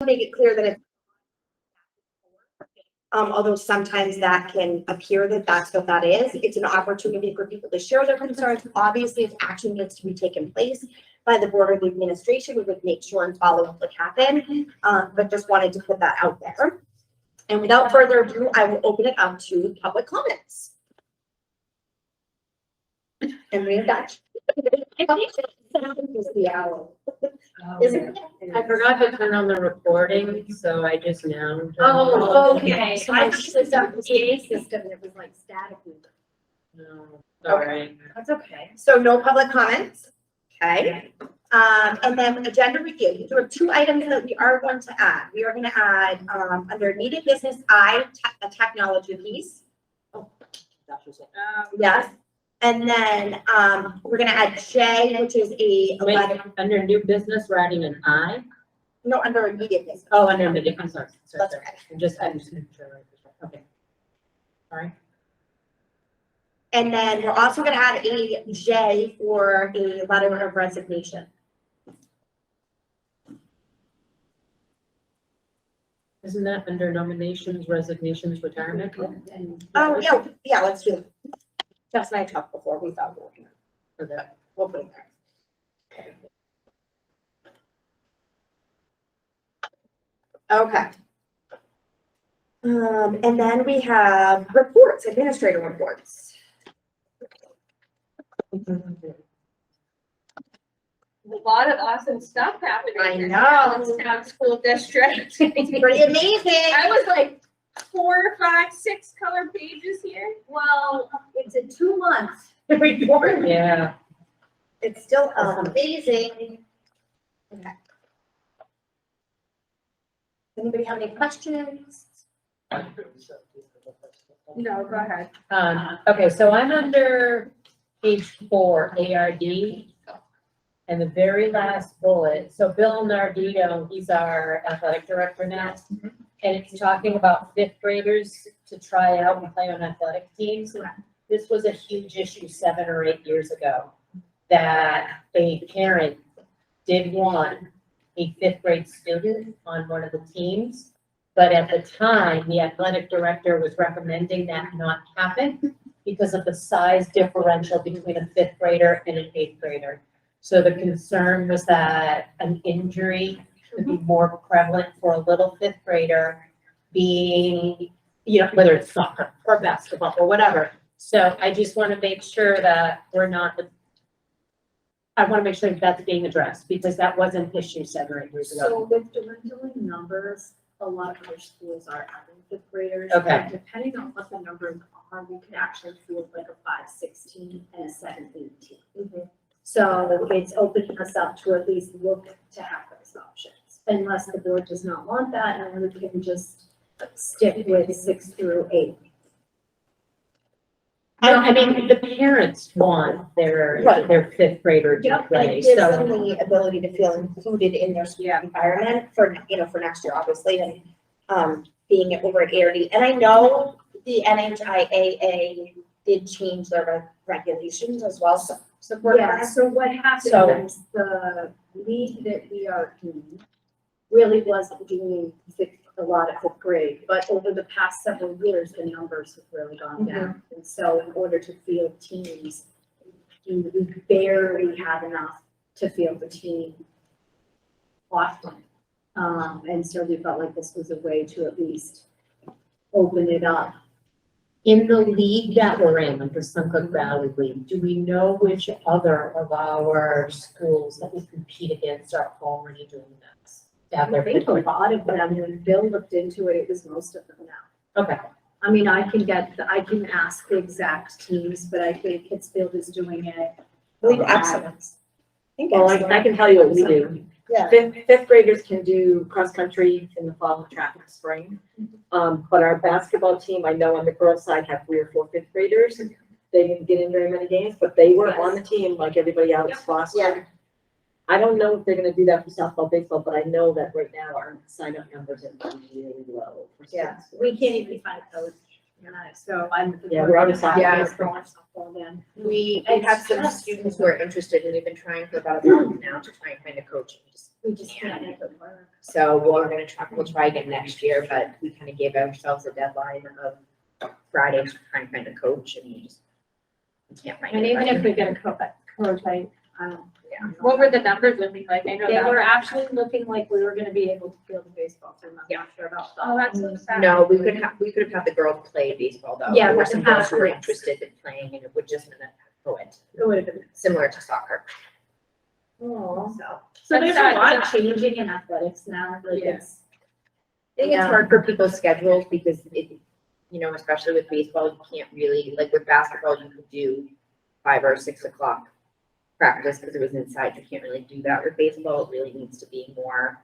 make it clear that it's although sometimes that can appear that that's what that is, it's an opportunity for people to share their concerns. Obviously, if action needs to be taken place by the board or the administration, we would make sure and follow up what happened. But just wanted to put that out there. And without further ado, I will open it up to public comments. And we have that. The owl. Isn't it? I forgot to turn on the recording, so I just now. Oh, okay. So I just was on the PA system and it was like static. No, sorry. That's okay. So no public comments. Okay. And then agenda review. There are 2 items that we are going to add. We are going to add under immediate business a technology piece. Oh, yes. And then we're going to add J, which is a Wait, under new business, we're adding an I. no, under immediate business. Oh, under immediate. I'm sorry. That's Sorry. okay. I'm just sure. Okay. Sorry. And then we're also going to add a J for a letter of resignation. Isn't that under nominations, resignations, retirement? Oh, yeah, let's do it. Just and I talked before, we thought we were going For that. we'll put it there. Okay. And then we have reports, administrator reports. A lot of awesome stuff happening. I in know. the Town school district. It's pretty amazing. I was like 4, 5, 6 color pages here. Well, it's in 2 months. Report. Yeah. It's still amazing. Okay. Anybody have any questions? No, go ahead. Okay, so I'm under page 4, ARD. And the very last bullet, so Bill Nardino, he's our athletic director now. And it's talking about 5th graders to try out and play on athletic teams. This was a huge issue 7 or 8 years ago, that a parent did want a 5th grade student on one of the teams. But at the time, the athletic director was recommending that not happen because of the size differential between a 5th grader and an 8th grader. So the concern was that an injury could be more prevalent for a little 5th grader being, whether it's soccer or basketball or whatever. So I just want to make sure that I want to make sure that that's being addressed because that was an issue 7 or 8 years ago. So with dwindling numbers, a lot of our schools are having 5th graders. Okay. And depending on what the numbers are, we could actually field like a 5-16 and a 7-18. So it's opening us up to at least look to have those options. Unless the board does not want that, and we can just stick with 6 through 8. I mean, the parents want their 5th grader to Yep, and play, it gives them so. the ability to feel included in their school environment for next year, obviously, and being over at ARD. And I know the NHIAA did change their regulations as well, so support. Yeah, so what happened So- was the league that we are in really wasn't doing a lot of 5th grade, but over the past several years, the numbers have really gone down. And so in order to field teams, we barely had enough to field the team often. And so we felt like this was a way to at least open it up. In the league that we're in, like the Suncook Valley League, do we know which other of our schools that we compete against are already doing this? I think a lot of them, when Bill looked into it, it was most of them now. Okay, I mean, I can ask the exact teams, but I think Pittsfield is doing it. I believe excellence. Well, I can tell you what we do. Yeah. Fifth graders can do cross-country in the fall and track in the spring. But our basketball team, I know on the girls' side, have 3 or 4 5th graders. They didn't get in very many games, but they were on the team like everybody else last year. I don't know if they're gonna do that for softball, baseball, but I know that right now our sign-up numbers are really low. For Yeah. We can't even find those. So I'm. Yeah, we're on a softball. Yeah, it's going softball then. We have some students who are interested and we've been trying for about a month now to try and find a coach. We just can't make it work. So we'll try again next year, but we kind of gave ourselves a deadline of Friday to try and find a coach and we can't find And even anybody. if we get a coach, I don't. What were the numbers looking like? I know They that. were actually looking like we were gonna be able to field the baseball team. I'm not sure about that. Oh, that's so sad. No, we could have had the girls play baseball though. Yeah, There were we some could have, girls who were yes. interested in playing and it would just been a poet, It would have been. similar to soccer. So That's there's a sad. lot changing in athletics now, like Yeah. it's. I think it's hard for people's schedules because it, especially with baseball, you can't really, like with basketball, you could do 5 or 6 o'clock practice because it was inside. You can't really do that with baseball. It really needs to be more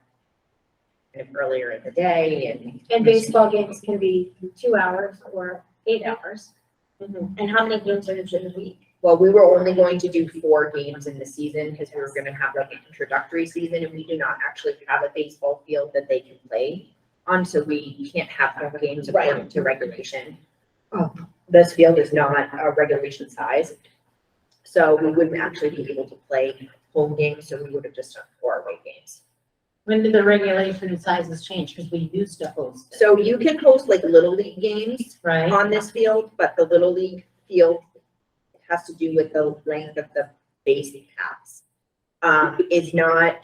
kind of earlier in the day And baseball games can be 2 hours or 8 hours. And how many games are usually in a week? well, we were only going to do 4 games in the season because we were gonna have like an introductory season and we do not actually have a baseball field that they can play on, so we can't have home games according to regulation. This field is not a regulation size. So we wouldn't actually be able to play home games, so we would have just done 4 away games. When did the regulation sizes change? Because we used to host it, So you can host like little league games right? on this field, but the little league field has to do with the length of the base paths. Is not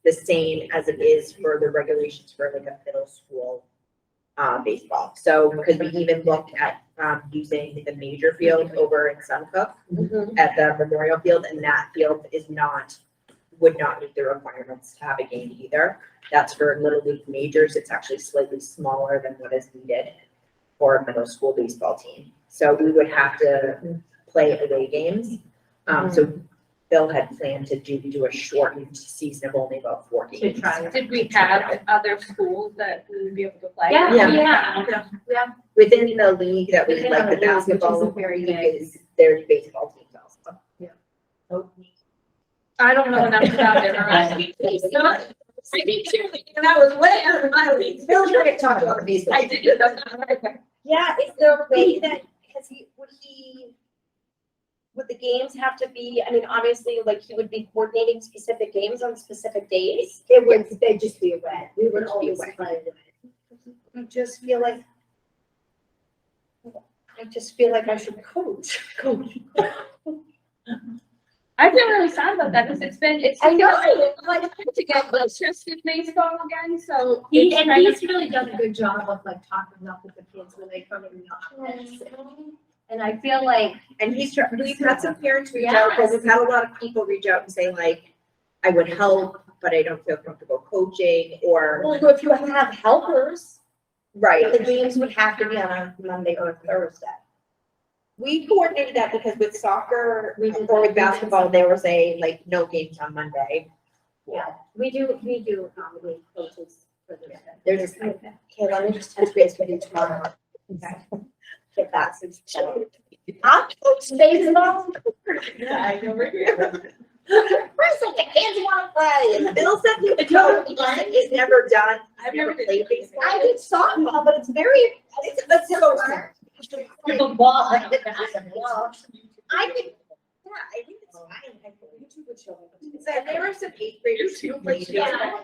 the same as it is for the regulations for like a middle school baseball. So, because we even looked at using the major field over in Suncook at the Memorial Field, and that field would not meet the requirements to have a game either. That's for Little League majors. It's actually slightly smaller than what is needed for a middle school baseball team. So we would have to play away games. So Bill had planned to do a shortened season of only about 4 games. To try. Did we have other schools that we would be able to play? Yeah. Within the league that we Within like our the league, which basketball isn't very league big. is there's baseball teams also. I don't know enough about it. Right? That was way out of my league. Bill's ready to talk about the baseball. I didn't know that. Yeah, is there a way that, would the games have to be, I mean, obviously, like, he would be coordinating specific games on specific days? They'd just be away. We would Just be always away. play. I just feel like I should coach. I feel really sad about that because it's I know. like to get interested in baseball again, so. He's it's kind of- really done a good job of like talking up with the kids when they come in the office. And I feel like, And we've had some parents reach out, because we've had a lot of people reach out and say like, I would help, but I don't feel comfortable coaching, or, Well, if you have helpers, right. the games would have to be on a Monday or a Thursday. We coordinated that because with soccer We did or with that. basketball, they were saying like, no games on Monday. yeah, we do accommodate coaches for this. They're just like, Okay, let me just touch base with you tomorrow. Get that. I'll coach baseball. Yeah, over here. First, like, the kids want to play. and Bill said he would go, it's never done. I've never played baseball. I did softball, but it's very, it's so hard. The ball. I think, yeah, I think it's fine. YouTube would show me. So there were some 8th graders who played baseball.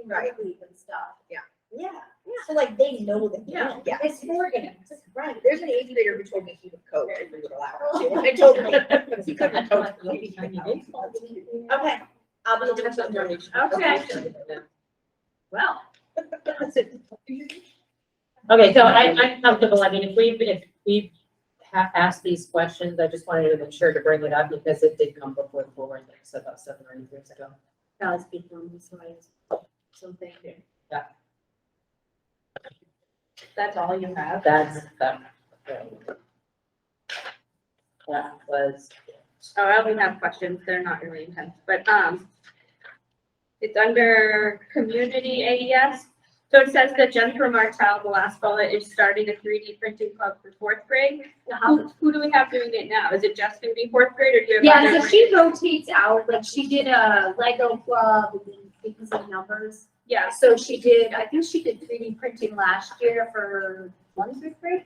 Right. And stuff. Yeah, so like they know that. Yeah. It's organized, right? There's an 8th grader who told me he would coach and we would allow him to. And I told him he couldn't coach. Maybe he could help. Okay, I'll be in touch with you. Okay. Well. Okay, so I'm comfortable, I mean, if we asked these questions, I just wanted to make sure to bring it up because it did come before the board, like I said, about 7 or 8 years ago. That was before me, so something. That's all you have. That was, Oh, I only have questions. They're not really intense, but, it's under community AES. So it says that Jennifer Martell, the last bullet, is starting a 3D printing club for 4th grade. Who do we have doing it now? Is it just gonna be 4th grade or do you have? Yeah, others? so she rotates out, like she did a Lego club, and then because of numbers. Yeah, So she did, I think she did 3D printing last year for 1 through 3.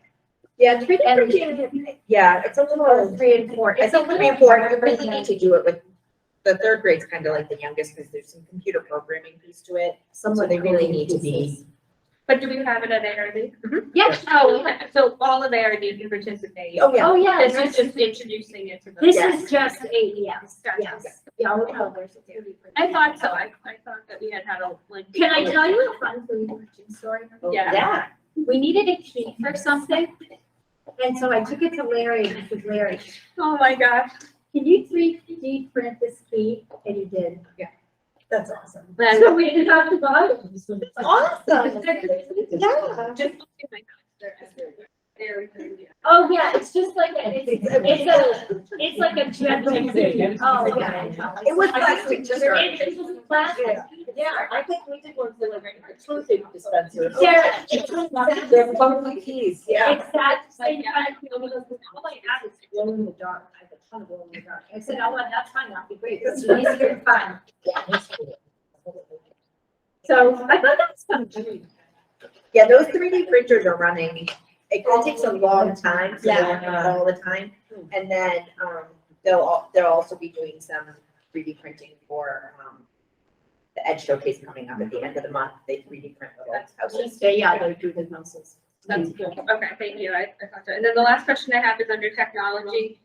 Yeah, 3D And- printing, yeah, it's a Or little, 3 and 4. I think 3 and 4, you really need to do it with, the third grade's kind of like the youngest, because there's some computer programming piece to it. So they really need to be. but do we have it at ARD? Yes. Oh, okay. So all of ARD can participate. Oh, yeah. Oh, yeah. This is just introducing it to them. This Yes. is just AES, Gotcha. yes. Yeah, oh, no, there's a 3D printing. I thought so. I thought that we had a like. Can I tell you a fun 3D printing story? Yeah. Yeah. We needed a key for something. And so I took it to Larry, and I said, Larry, Oh my gosh. can you 3D print this key? And he did. That's awesome. Then So we didn't have to buy it. Awesome. Yeah. just. Very good. Oh, yeah, it's just like, it's like a general. Oh, yeah. It was plastic, just right. It's just plastic. Yeah, I think we did one for like a toothpaste dispenser. Yeah. They're totally keys, yeah. Exactly. All I have is glow in the dark. I have a ton of glow in the dark. I said, oh, well, that's fine, that'll be great. It's easier to find. So I thought that was fun. Yeah, those 3D printers are running. It takes a long time, so they're running all the time. And then, they'll also be doing some 3D printing for, the Edge Showcase coming up at the end of the month. They 3D print little houses. Yeah, they do the houses. That's good. Okay, thank you. I thought that. And then the last question I have is under technology.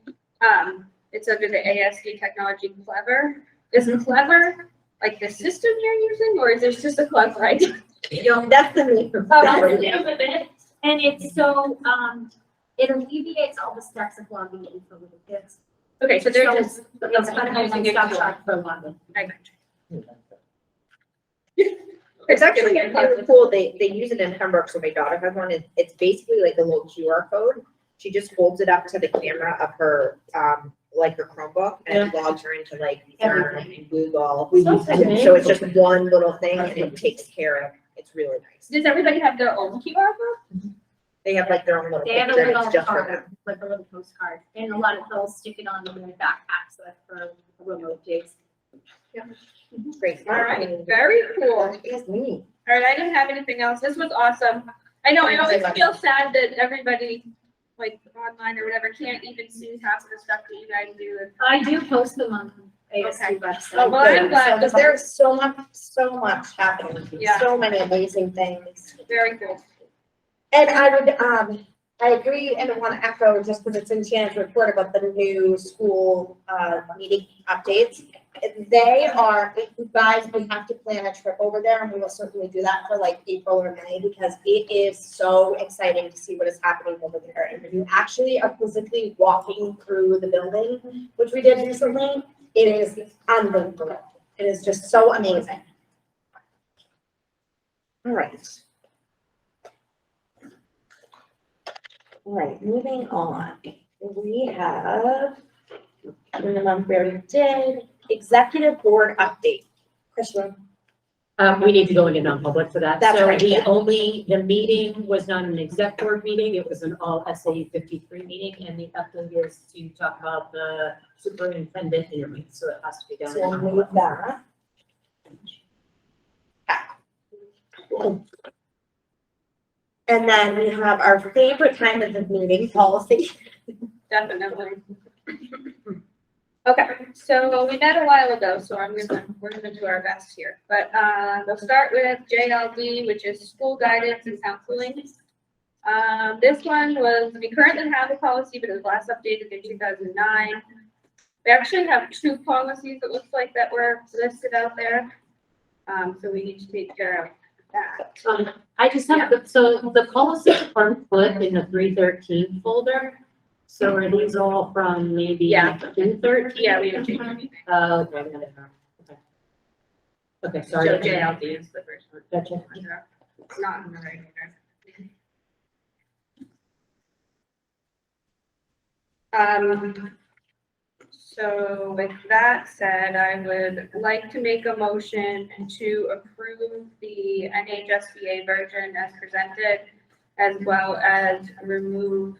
It's under the ASD technology Clever. Is Clever like the system you're using, or is this just a Clever idea? You know, that's the name of That's the it. name of it. And it's so, it alleviates all the steps of logging in for little kids. Okay, so they're just. It's kind of like using it stop to- shop for logging. I got you. It's actually really cool. They use it in Pembroke, so my daughter has one. It's basically like a little QR code. She just holds it up to the camera of her, like her Chromebook, and it logs her into like Everything. Google. So it's just one little thing, and it takes care of. It's really nice. Does everybody have their own QR code? They have like their own little They have a picture. little It's just for them. card, like a little postcard, and a lot of they'll stick it on their backpacks for remote days. Great. All right, very cool. Yes, neat. All right, I didn't have anything else. This was awesome. I know, I always feel sad that everybody, like, online or whatever, can't even see half of the stuff that you guys do. I do post them on Okay. ASD website. Oh, well, I'm glad. Because there's so much happening. Yeah. So many amazing things. Very cool. And I would, I agree and I want to echo just because it's in Shannon's report about the new school, meeting updates. They are, you guys would have to plan a trip over there and we will certainly do that for like April or May because it is so exciting to see what is happening over there. And when you actually are physically walking through the building, which we did recently, it is unbelievable. It is just so amazing. All right. All right, moving on. We have, minimum we already did, executive board update. Kristen, We need to go into non-public for that. That's So right, yeah. the meeting was not an exec board meeting, it was an all SAU 53 meeting, and the update is to talk about the superintendent interview, so it has to be done. so we'll in move non-public. that. And then we have our favorite time of the meeting, policy. Definitely. Okay, so we met a while ago, so we're gonna do our best here. But, we'll start with JLD, which is school guidance and counseling. This one was, we currently have a policy, but it was last updated in 2009. We actually have two policies, it looks like, that were listed out there. So we need to take care of that. I just have, so the policies are put in the 313 folder. So are these all from maybe Yeah. 213? Yeah, we didn't change anything. Okay, okay. Okay, So sorry. JLD is the first one. Gotcha. It's not in the right order. So with that said, I would like to make a motion to approve the NHSBA version as presented, as well as remove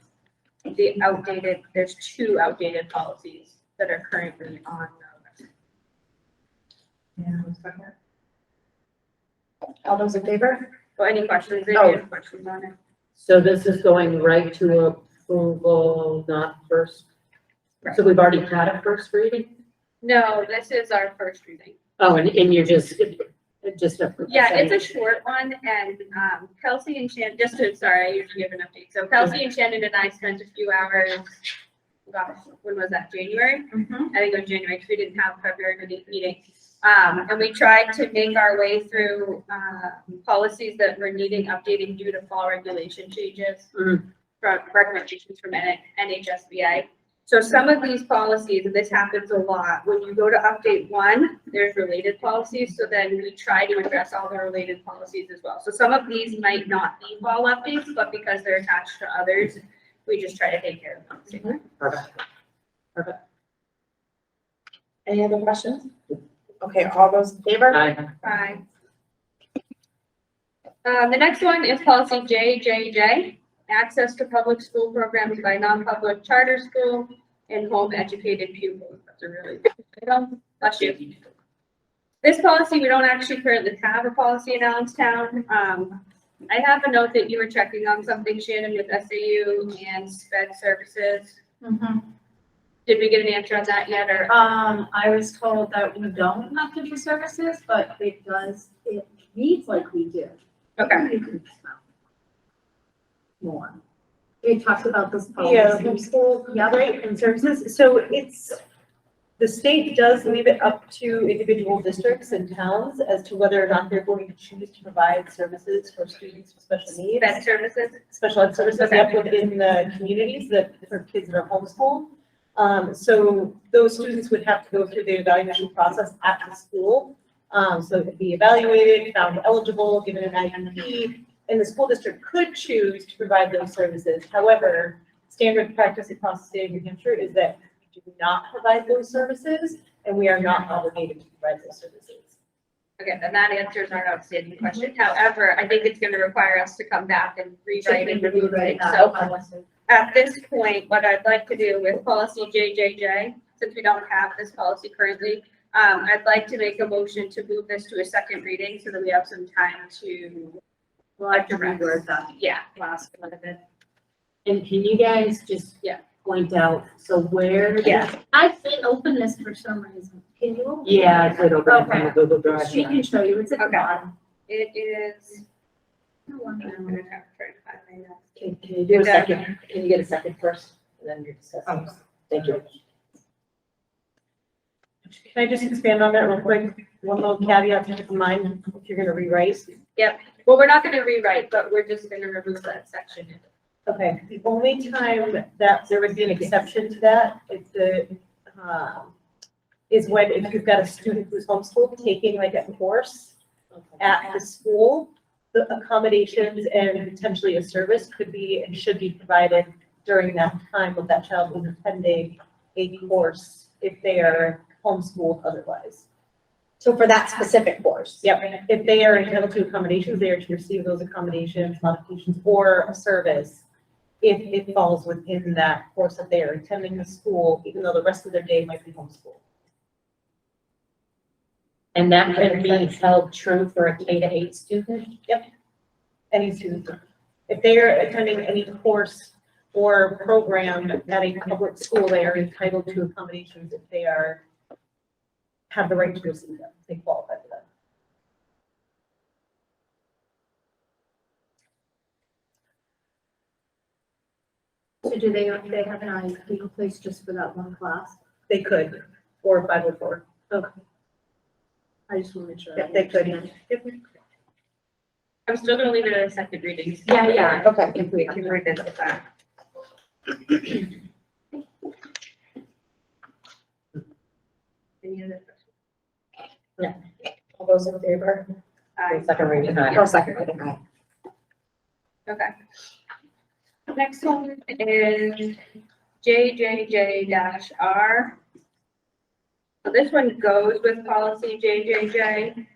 the outdated, there's two outdated policies that are currently on the website. All those in favor? So any questions, Oh. any questions on it? So this is going right to approval, not first. Right. So we've already had a first reading? No, this is our first reading. Oh, and you're just a. Yeah, it's a short one, and Kelsey and Shannon, sorry, I usually give an update. So Kelsey and Shannon and I spent a few hours, gosh, when was that, January? I think it was January, because we didn't have a February meeting. And we tried to make our way through policies that were needing updating due to fall regulation changes from recommendations from NHSBA. So some of these policies, and this happens a lot, when you go to update one, there's related policies, so then we try to address all the related policies as well. So some of these might not be fall updates, but because they're attached to others, we just try to take care of them. Perfect. Any other questions? Okay, all those in favor? Bye. The next one is policy JJJ, access to public school programs by non-public charter school and home educated pupils. That's a really good one. Bless you. This policy, we don't actually currently have a policy in Allenstown. I have a note that you were checking on something, Shannon, with SAU and sped services. Did we get an answer on that yet, or? I was told that we don't have to do services, but it reads like we do. Okay. More. It talks about this Yeah, policy. homeschool, right, and services, so the state does leave it up to individual districts and towns as to whether or not they're going to choose to provide services for students with special needs. Sped services? Special ed services, yep, within the communities that, for kids that are homeschooled. So those students would have to go through the evaluation process at the school. So it could be evaluated, found eligible, given an IEP, and the school district could choose to provide those services. However, standard practice across the state of New Hampshire is that we do not provide those services, and we are not obligated to provide those services. Okay, then that answers our outstanding question. However, I think it's gonna require us to come back and rewrite and remove things. So at this point, what I'd like to do with policy JJJ, since we don't have this policy currently, I'd like to make a motion to move this to a second reading so that we have some time to. We'll have to reword that. Yeah. Last one of it. And can you guys just point out, so where? Yeah. I can't open this for some reason. Can you open it? Yeah, I could open it from Okay. the Google Drive. She can show you. It's at the Okay. bottom. It is. No wonder. I'm gonna have to try to find my notes. Can you do a second? Can you get a second first? And then you're discussing. Thank you. Can I just expand on that real quick? One little caveat to keep in mind if you're gonna rewrite. Well, we're not gonna rewrite, but we're just gonna remove that section. Okay, the only time that there would be an exception to that is when if you've got a student who's homeschooled taking like a course at the school, the accommodations and potentially a service could be and should be provided during that time of that child who's attending a course if they are homeschooled otherwise. So for that specific course? Yep, if they are entitled to accommodations, they are to receive those accommodations, modifications, or a service if it falls within that course that they are attending the school, even though the rest of their day might be homeschooled. And that can be held true for a K-8 student? Any student, if they are attending any course or program at a public school, they are entitled to accommodations if they have the right to receive them, they qualify for them. So do they have an IEP in place just for that one class? They could, or 504. I just want to make sure. Yep, they could. Yep. I'm still gonna leave it at a second reading. Yeah. Okay. If we can revisit that. Any other questions? All those in favor? Second reading. Oh, second reading, aye. Okay. Next one is JJJ-R. So this one goes with policy JJJ.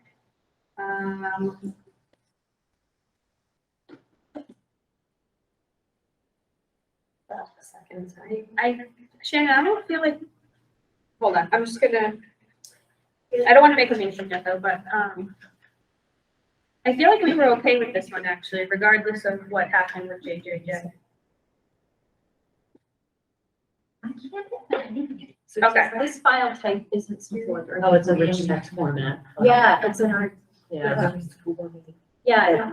Shannon, I don't feel like, hold on, I'm just gonna, I don't want to make a motion yet though, but, I feel like we were okay with this one actually, regardless of what happened with JJJ. So Okay. this file type isn't supported. Oh, it's a rich text format. Yeah, it's an art. Yeah. Yeah.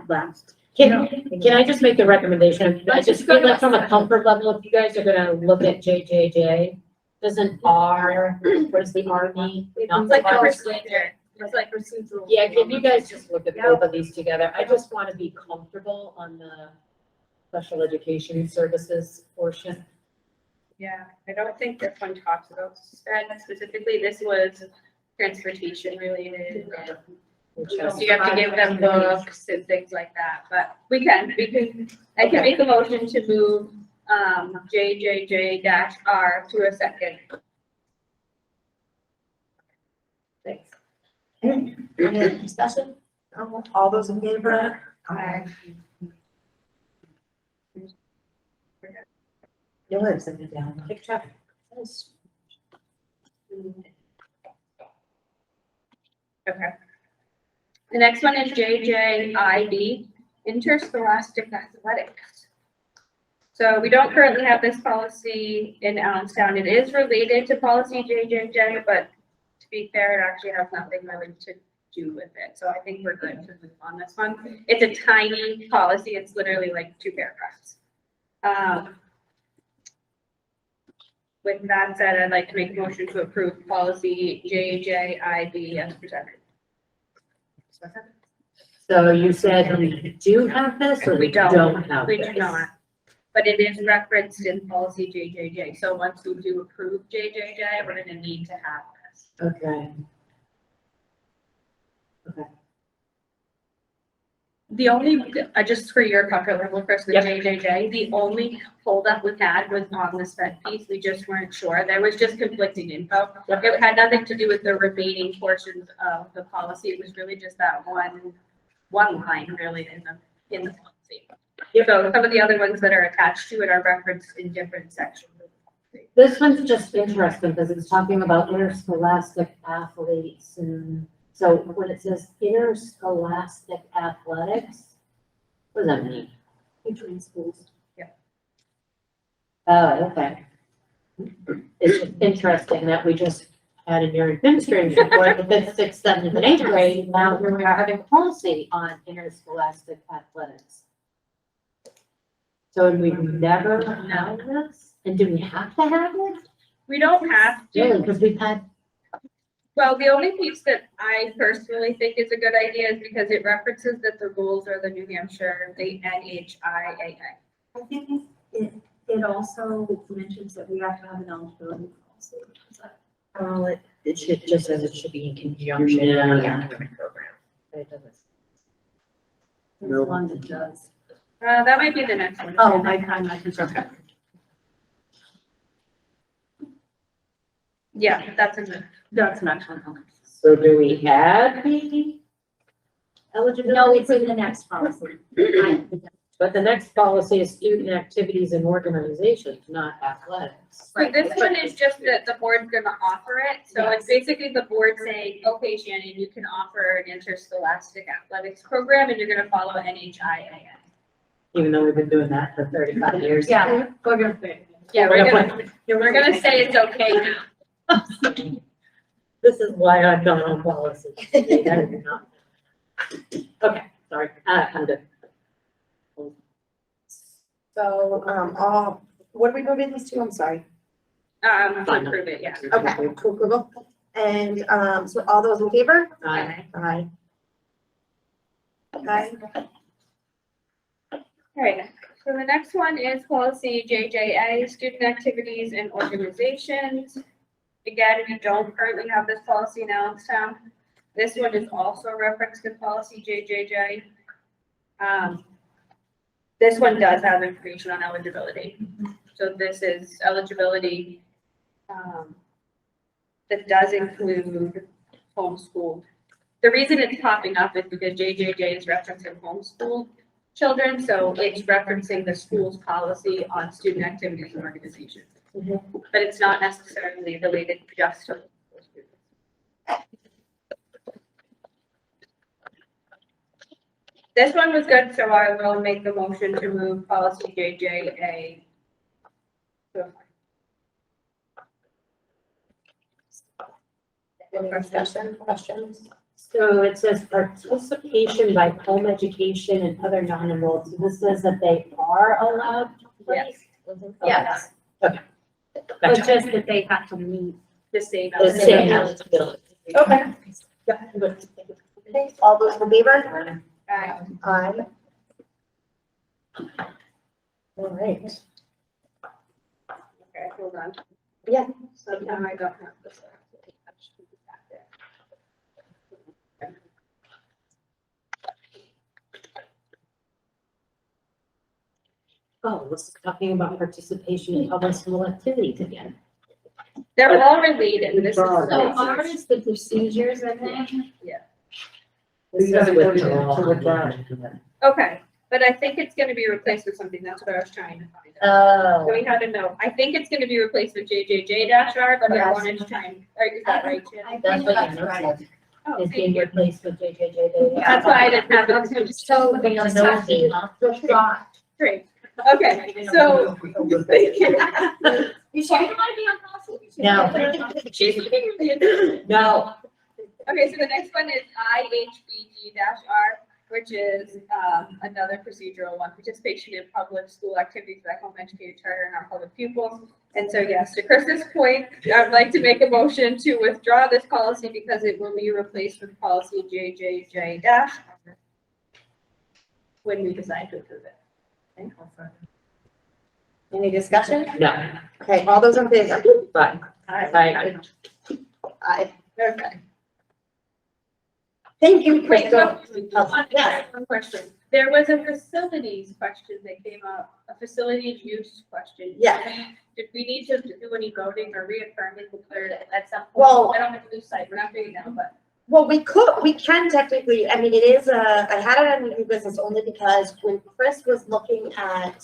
Can I just make a recommendation? I just feel like from a comfort level, if you guys are gonna look at JJJ, doesn't R, what does the R mean? Not It's like a R. procedure. It's like procedural. Yeah, can you guys just look at both of these together? I just want to be comfortable on the special education services portion. Yeah, I don't think this one talks about SPED specifically. This was transportation related. Which So is- you have to give them books and things like that, but we can, I can make a motion to move, JJJ-R to a second. Thanks. Any discussion? All those in favor? Aye. You'll have something down. Take track. Okay. The next one is JJIB, interscholastic athletics. So we don't currently have this policy in Allenstown. It is related to policy JJJ, but to be fair, it actually has nothing really to do with it. So I think we're good to move on this one. It's a tiny policy. It's literally like 2 paragraphs. With that said, I'd like to make a motion to approve policy JJIB as presented. So you said we do have this or We we don't. don't have We this? do not, but it is referenced in policy JJJ. So once we do approve JJJ, we're gonna need to have this. Okay. The only, just for your comfort level, first, the JJJ, the only holdup we had was on the sped piece. We just weren't sure. There was just conflicting info. It had nothing to do with the remaining portions of the policy. It was really just that one line really in the policy. So some of the other ones that are attached to it are referenced in different sections. This one's just interesting because it's talking about interscholastic athletes and so when it says interscholastic athletics, what does that mean? Between schools. Oh, okay. It's just interesting that we just had in your administrative report, the 5th, 6th, 7th, and 8th grade, now here we are having a policy on interscholastic athletics. So we've never had this, and do we have to have it? We don't have Really, to. because we've had, Well, the only piece that I personally think is a good idea is because it references that the rules are the New Hampshire, the NHIAA. I think it also mentions that we have to have an eligibility policy. Well, it should, just as it should be in conjunction with the academic program. It doesn't. There's one that does. That might be the next one. Oh, my time, I can check. Yeah, that's a good. That's an excellent one. so do we add the eligibility? No, it's in the next policy. But the next policy is student activities and organizations, not athletics. So this one is just that the board's gonna offer it, so it's basically the board saying, okay, Shannon, you can offer an interscholastic athletics program and you're gonna follow NHIAA. Even though we've been doing that for 35 years. Yeah, we're gonna say. Yeah, we're gonna say it's okay now. This is why I'm not on policy. I do not. Okay, sorry, I'm good. So, what are we moving these to? I'm sorry. To approve it, yeah. Okay, to approval. And, so all those in favor? Aye. Aye. Okay. All right, so the next one is policy JJA, student activities and organizations. Again, we don't currently have this policy in Allenstown. This one is also referenced in policy JJJ. This one does have information on eligibility. So this is eligibility that does include homeschooled. The reason it's popping up is because JJJ is referencing homeschooled children, so it's referencing the school's policy on student activities and organizations. But it's not necessarily related just to those students. This one was good, so I will make the motion to move policy JJA. Any discussion, questions? So it says participation by home education and other non-enrolled, so this says that they are allowed to place? Yes. Okay. But just that they have to meet. The same. The same eligibility. Okay. Yeah, good. Okay, all those in favor? Aye. Aye. All right. Okay, hold on. Yeah. So now I don't have this. Oh, this is talking about participation in public school activities again. They're all related. This is. So ours is the procedures, I think. This is withdraw. Okay, but I think it's gonna be replaced with something. That's what I was trying to find out. Oh. So we had a note. I think it's gonna be replaced with JJJ-R, but I Yes. wanted to try and, is that right, Jen? I That's think what that's your note right. says. Oh, It's thank being you. replaced with JJJ. That's why I didn't have it. So They are no withdraw. Great. Okay, so. Thank you. You sure you want to be on policy? No. No. Okay, so the next one is IHBG-R, which is another procedural one, participation in public school activities by home educated charter and our public pupils. And so, yes, to Chris's point, I'd like to make a motion to withdraw this policy because it will be replaced with policy JJJ- when we decide to approve it. Any discussion? No. Okay, all those in favor? Bye. Aye. Aye. Okay. Thank you, Wait, Crystal. so, one question. There was a facilities question that came up, a facilities use question. Yeah. Did we need to do any voting or reaffirming at some point? Well- I don't have to lose sight, we're not doing it now, but. Well, we can technically, I mean, it is, I had it on new business only because when Chris was looking at,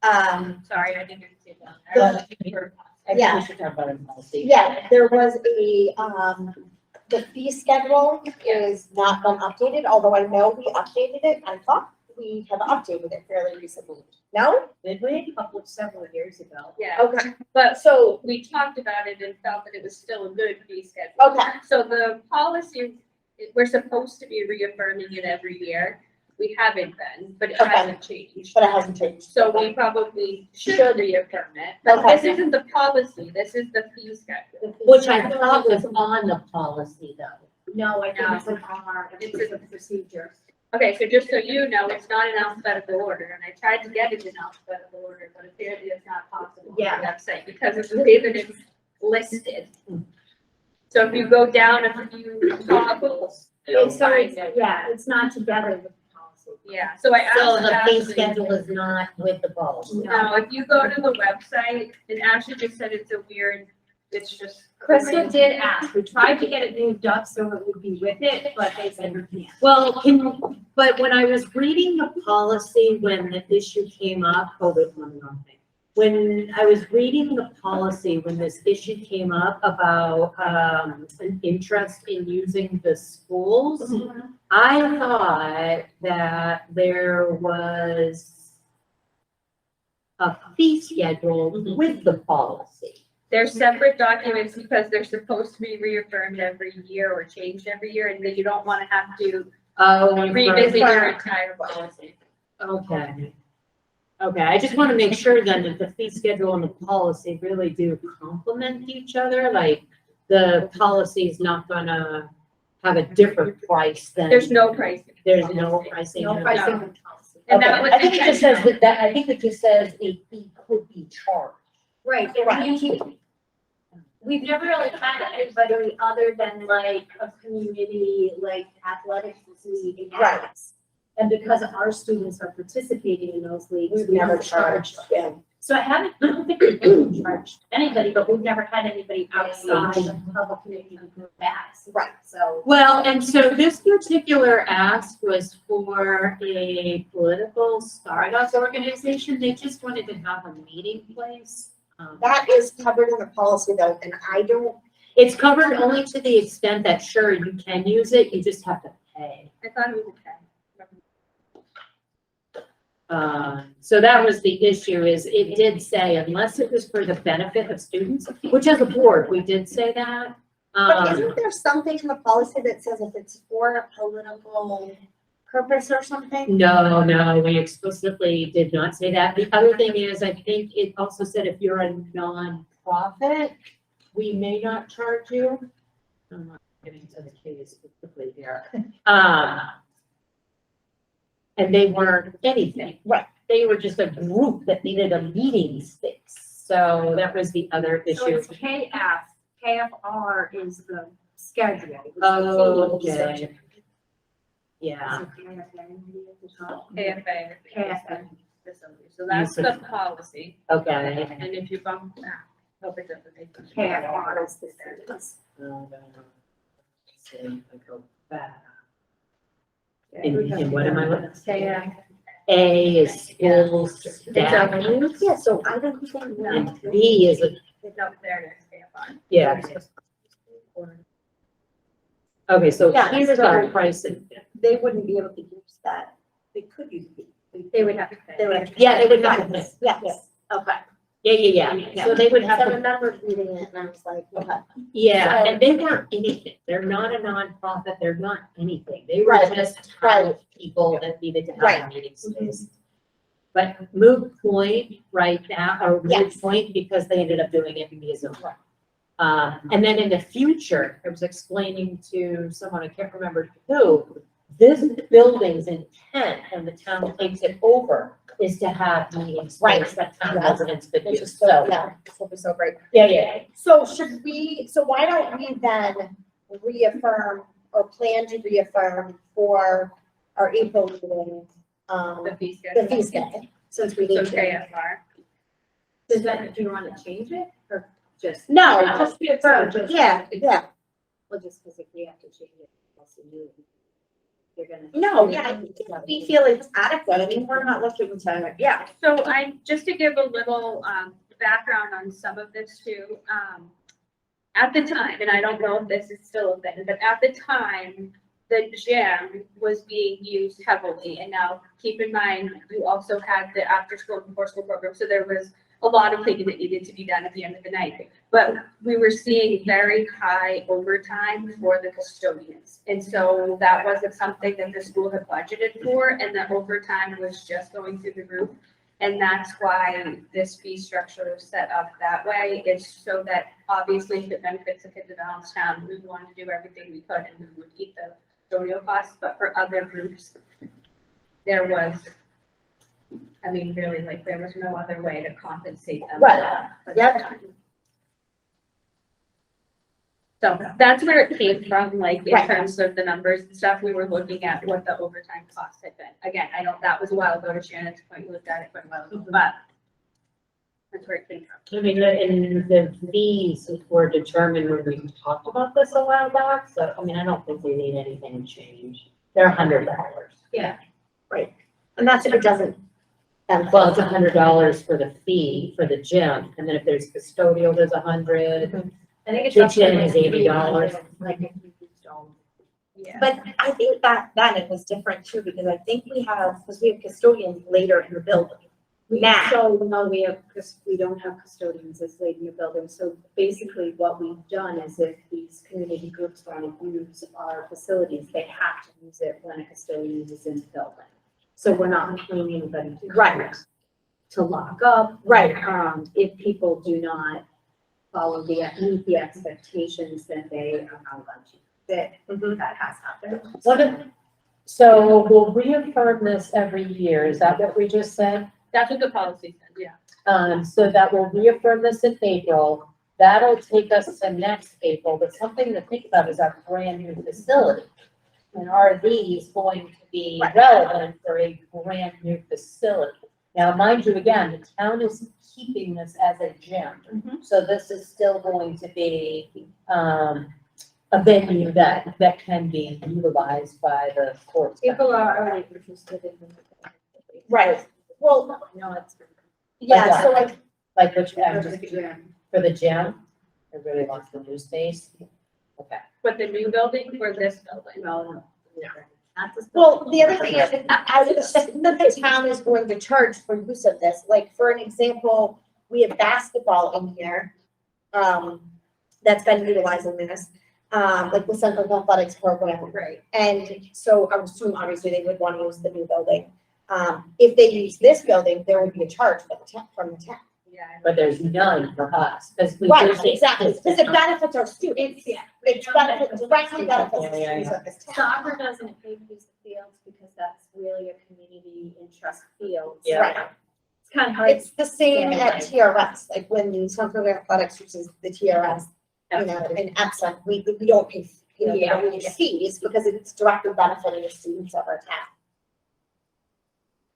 Sorry, I didn't see that. I think Yeah. we should talk about it in policy. yeah, there was the fee schedule is not been updated, although I know we updated it. I thought we have updated it fairly recently. No? Did we? Several years ago. Yeah, Okay, but so, we talked about it and felt that it was still a good fee schedule. okay, So the policy, we're supposed to be reaffirming it every year. We haven't been, but it Okay. hasn't changed. but it hasn't changed. So we probably should Should. reaffirm it. But Okay. this isn't the policy, this is the fee schedule. Which I thought was on the policy though. No, I think No. it's an R, it's a procedure. Okay, so just so you know, it's not in alphabetical order, and I tried to get it in alphabetical order, but apparently it's not possible on the Yeah. website because of the way that it's listed. So if you go down a few toggles, you'll So find it's, it. yeah, it's not together with the policy. Yeah, so I asked. So the fee Ashley- schedule is not with the policy. No, if you go to the website, and Ashley just said it's a weird, it's just. Crystal did ask, we tried to get it moved up so it would be with it, but they said we can't. Well, but when I was reading the policy, when the issue came up, hold it on the wrong thing. When I was reading the policy, when this issue came up about, an interest in using the schools, I thought that there was a fee schedule with the policy. They're separate documents because they're supposed to be reaffirmed every year or changed every year, and then you don't wanna have to Oh. revisit your entire policy. Okay. Okay, I just want to make sure then that the fee schedule and the policy really do complement each other, like the policy is not gonna have a different price than. There's no pricing. There's no pricing. No in it. pricing in policy. And that Okay, was I think it just says intentional. that, I think it just says a fee could be charged. Right, we've never really had anybody other than like a community, like athletics league. Right. And because our students are participating in those leagues. We've we never don't charge charged, them. yeah. So I don't think we've ever charged anybody, but we've never had anybody outside of public community group ask. Right. So. Well, and so this particular ask was for a political startup organization. They just wanted to have a meeting place. That is covered in the policy though, and I don't, It's covered only to the extent that, sure, you can use it, you just have to pay. I thought it was okay. So that was the issue, is it did say unless it was for the benefit of students, which as a board, we did say that. But isn't there something in the policy that says if it's for a political purpose or something? No, we explicitly did not say that. The other thing is, I think it also said if you're a nonprofit, we may not charge you. I'm not getting to the case quickly here. And they weren't anything. Right. They were just a group that needed a meeting space. So that was the other So issue. it's KFR is the schedule. Oh, okay. Yeah. KFA. KFA. Facility. So that's the policy. Okay. And if you bump that, hope it doesn't make sense. KFR is the students. And what am I looking? KF. A is school staff, Yeah, so I don't think and B is a, No, there it is, KFI. yeah. Okay, so Yeah, here's so- our pricing. they wouldn't be able to use that. They could use it. They would have to pay. They would. Yeah, they would have to. Yes, okay. Yeah. So they would So have I to, remember reading it and I was like, what? yeah, So- and they weren't anything. They're not a nonprofit. They're not anything. They were Right, just right. people that needed to have a Right. meeting space. But moot point right now, or moot Yes. point because they ended up doing it via Zoom. And then in the future, I was explaining to someone, I can't remember who, this building's intent, and the town takes it over, is to have meeting space that town residents could Which use. is so, So, yeah, this will be so great. yeah. So should we, so why don't we then reaffirm or plan to reaffirm for our April meeting, The fee the schedule. fee schedule, since we So need to. KFR. Does that, do you want to change it or just? No, just reaffirm, Just- yeah. Well, just because if we have to change it, also new. You're gonna. No, yeah, we feel it's adequate, I mean, we're not looking to, yeah. So just to give a little, background on some of this too, at the time, and I don't know if this is still a thing, but at the time, the gym was being used heavily, and now keep in mind, you also had the after-school and before-school program, so there was a lot of cleaning that needed to be done at the end of the night. But we were seeing very high overtime for the custodians. And so that wasn't something that the school had budgeted for, and the overtime was just going through the roof. And that's why this fee structure was set up that way, is so that obviously if it benefits the kids of Allenstown, we wanted to do everything we could and we would eat the custodial costs, but for other groups, there was, I mean, really, like, there was no other way to compensate them. Right. Yep. So that's where it came from, like, in Right. terms of the numbers and stuff, we were looking at what the overtime costs had been. Again, I know that was a while ago, to Shannon's point, we looked at it quite a while ago, but that's where it came from. I mean, and the fees were determined when we talked about this a while back, so, I mean, I don't think we need anything to change. They're $100. Yeah. And that's if it doesn't. Well, it's $100 for the fee for the gym, and then if there's custodial, there's $100. I think it's. Kitchen is $80. Yeah. But I think that then it was different too, because I think we have custodians later in the building. Now. So, no, we have, because we don't have custodians as late in the building, so basically what we've done is if these community groups want to use our facilities, they have to use it when a custodian is in the building. So we're not paying anybody to come Right. to lock up. Right. If people do not follow meet the expectations, then they are not allowed to. That has happened. So we'll reaffirm this every year, is that what we just said? That's what the policy said, yeah. So that we'll reaffirm this in April. That'll take us to next April, but something to think about is our brand new facility. And are these going to be relevant for a brand new facility? Now, mind you, again, the town is keeping this as a gym. So this is still going to be, a venue that can be utilized by the sports. People are already interested in. Right. Well, No, it's. yeah, so like, Like which, For just the gym. for the gym? Everybody wants the new space? Okay. But the new building or this building? No, Well, the other thing is, I would assume that the town is going to charge for use of this, like, for an example, we have basketball in here. That's been utilizing this, like the Central Athletics program. Right. And so I would assume obviously they would want to use the new building. If they use this building, there would be a charge for the town, from the town. Yeah. But there's none for us, because we. Right, just- exactly, because it benefits our students. Yeah. It's benefits, directly benefits the Yeah, yeah, students of this town. Soccer doesn't pay to use the fields because that's really a community interest field. Yeah. Right. It's kind of hard. It's the same at TRS, like when Central Athletics uses the TRS, you know, in Epsom, we don't pay, you know, we don't need fees because it's directly benefiting the students of our town.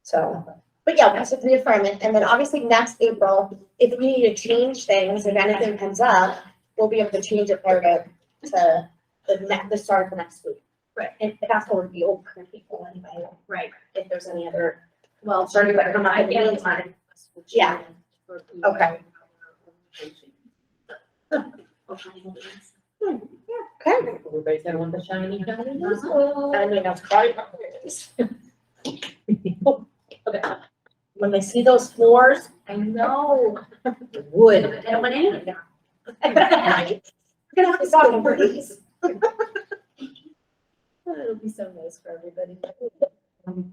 So, but yeah, we have to reaffirm it, and then obviously next April, if we need to change things, if anything comes up, we'll be able to change it prior to the start of the next week. Right. And that's what would be open for people anyway, Right. if there's any other, Well, starting to come up in the I meantime. Yeah. Okay. Okay. Everybody's gonna want the shiny, shiny. I mean, that's quite. Okay. When they see those floors, I know. Wood. They don't want any of them. We're gonna have to stop them for these. It'll be so nice for everybody.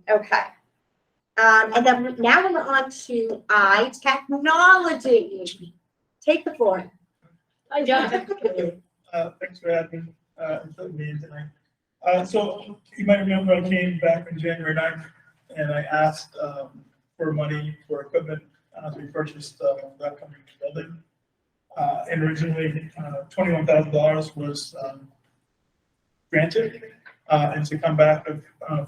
Okay. And then now we're on to technology. Take the floor. Hi, John. Thanks for having, me in tonight. So you might remember I came back on January 9th and I asked, for money for equipment as we purchased, the upcoming building. And originally, $21,000 was, granted. And to come back,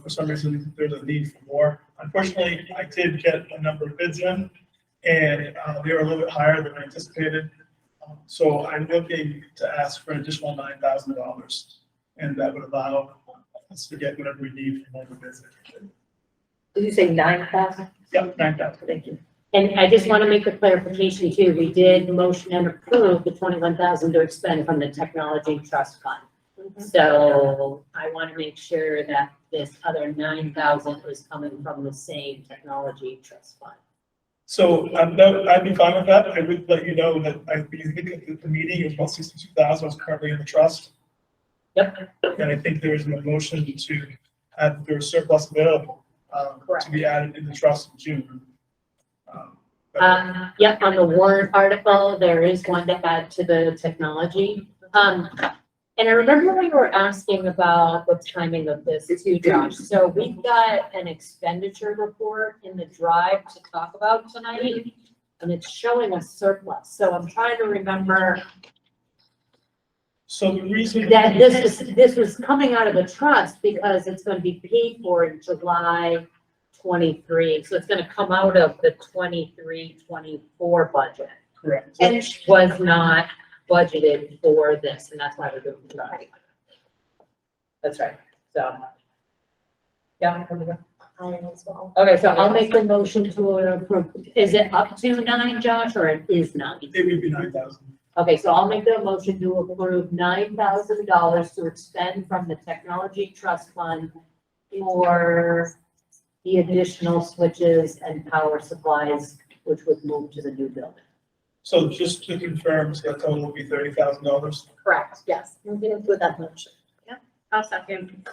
for some reason, there's a need for more. Unfortunately, I did get a number of bids in and, they were a little bit higher than I anticipated. So I'm looking to ask for an additional $9,000, and that would allow us to get whatever we need from all the bids. Did you say 9,000? Yep, 9,000. Thank you. And I just want to make a clarification too. We did motion and approve the 21,000 to expend from the technology trust fund. So I want to make sure that this other 9,000 is coming from the same technology trust fund. So I'd be fine with that. I would let you know that I think at the meeting, it was about 62,000 was currently in the trust. Yep. And I think there is a motion to have their surplus available, to be added in the trust in June. Yep, on the warrant article, there is one to add to the technology. And I remember we were asking about the timing of this too, Josh. So we've got an expenditure report in the drive to talk about tonight, and it's showing a surplus. So I'm trying to remember So the reason. that this was coming out of a trust because it's going to be paid for in July 23. So it's going to come out of the 23-24 budget, Correct. which was not budgeted for this, and that's why we're doing it. That's right, so. Yeah. I am as well. Okay, so I'll make the motion to approve. Is it up to 9, Josh, or it is 9? It would be 9,000. Okay, so I'll make the motion to approve $9,000 to expend from the technology trust fund for the additional switches and power supplies, which would move to the new building. So just to confirm, so the total will be $30,000. Correct, yes. We can include that motion. I'll second.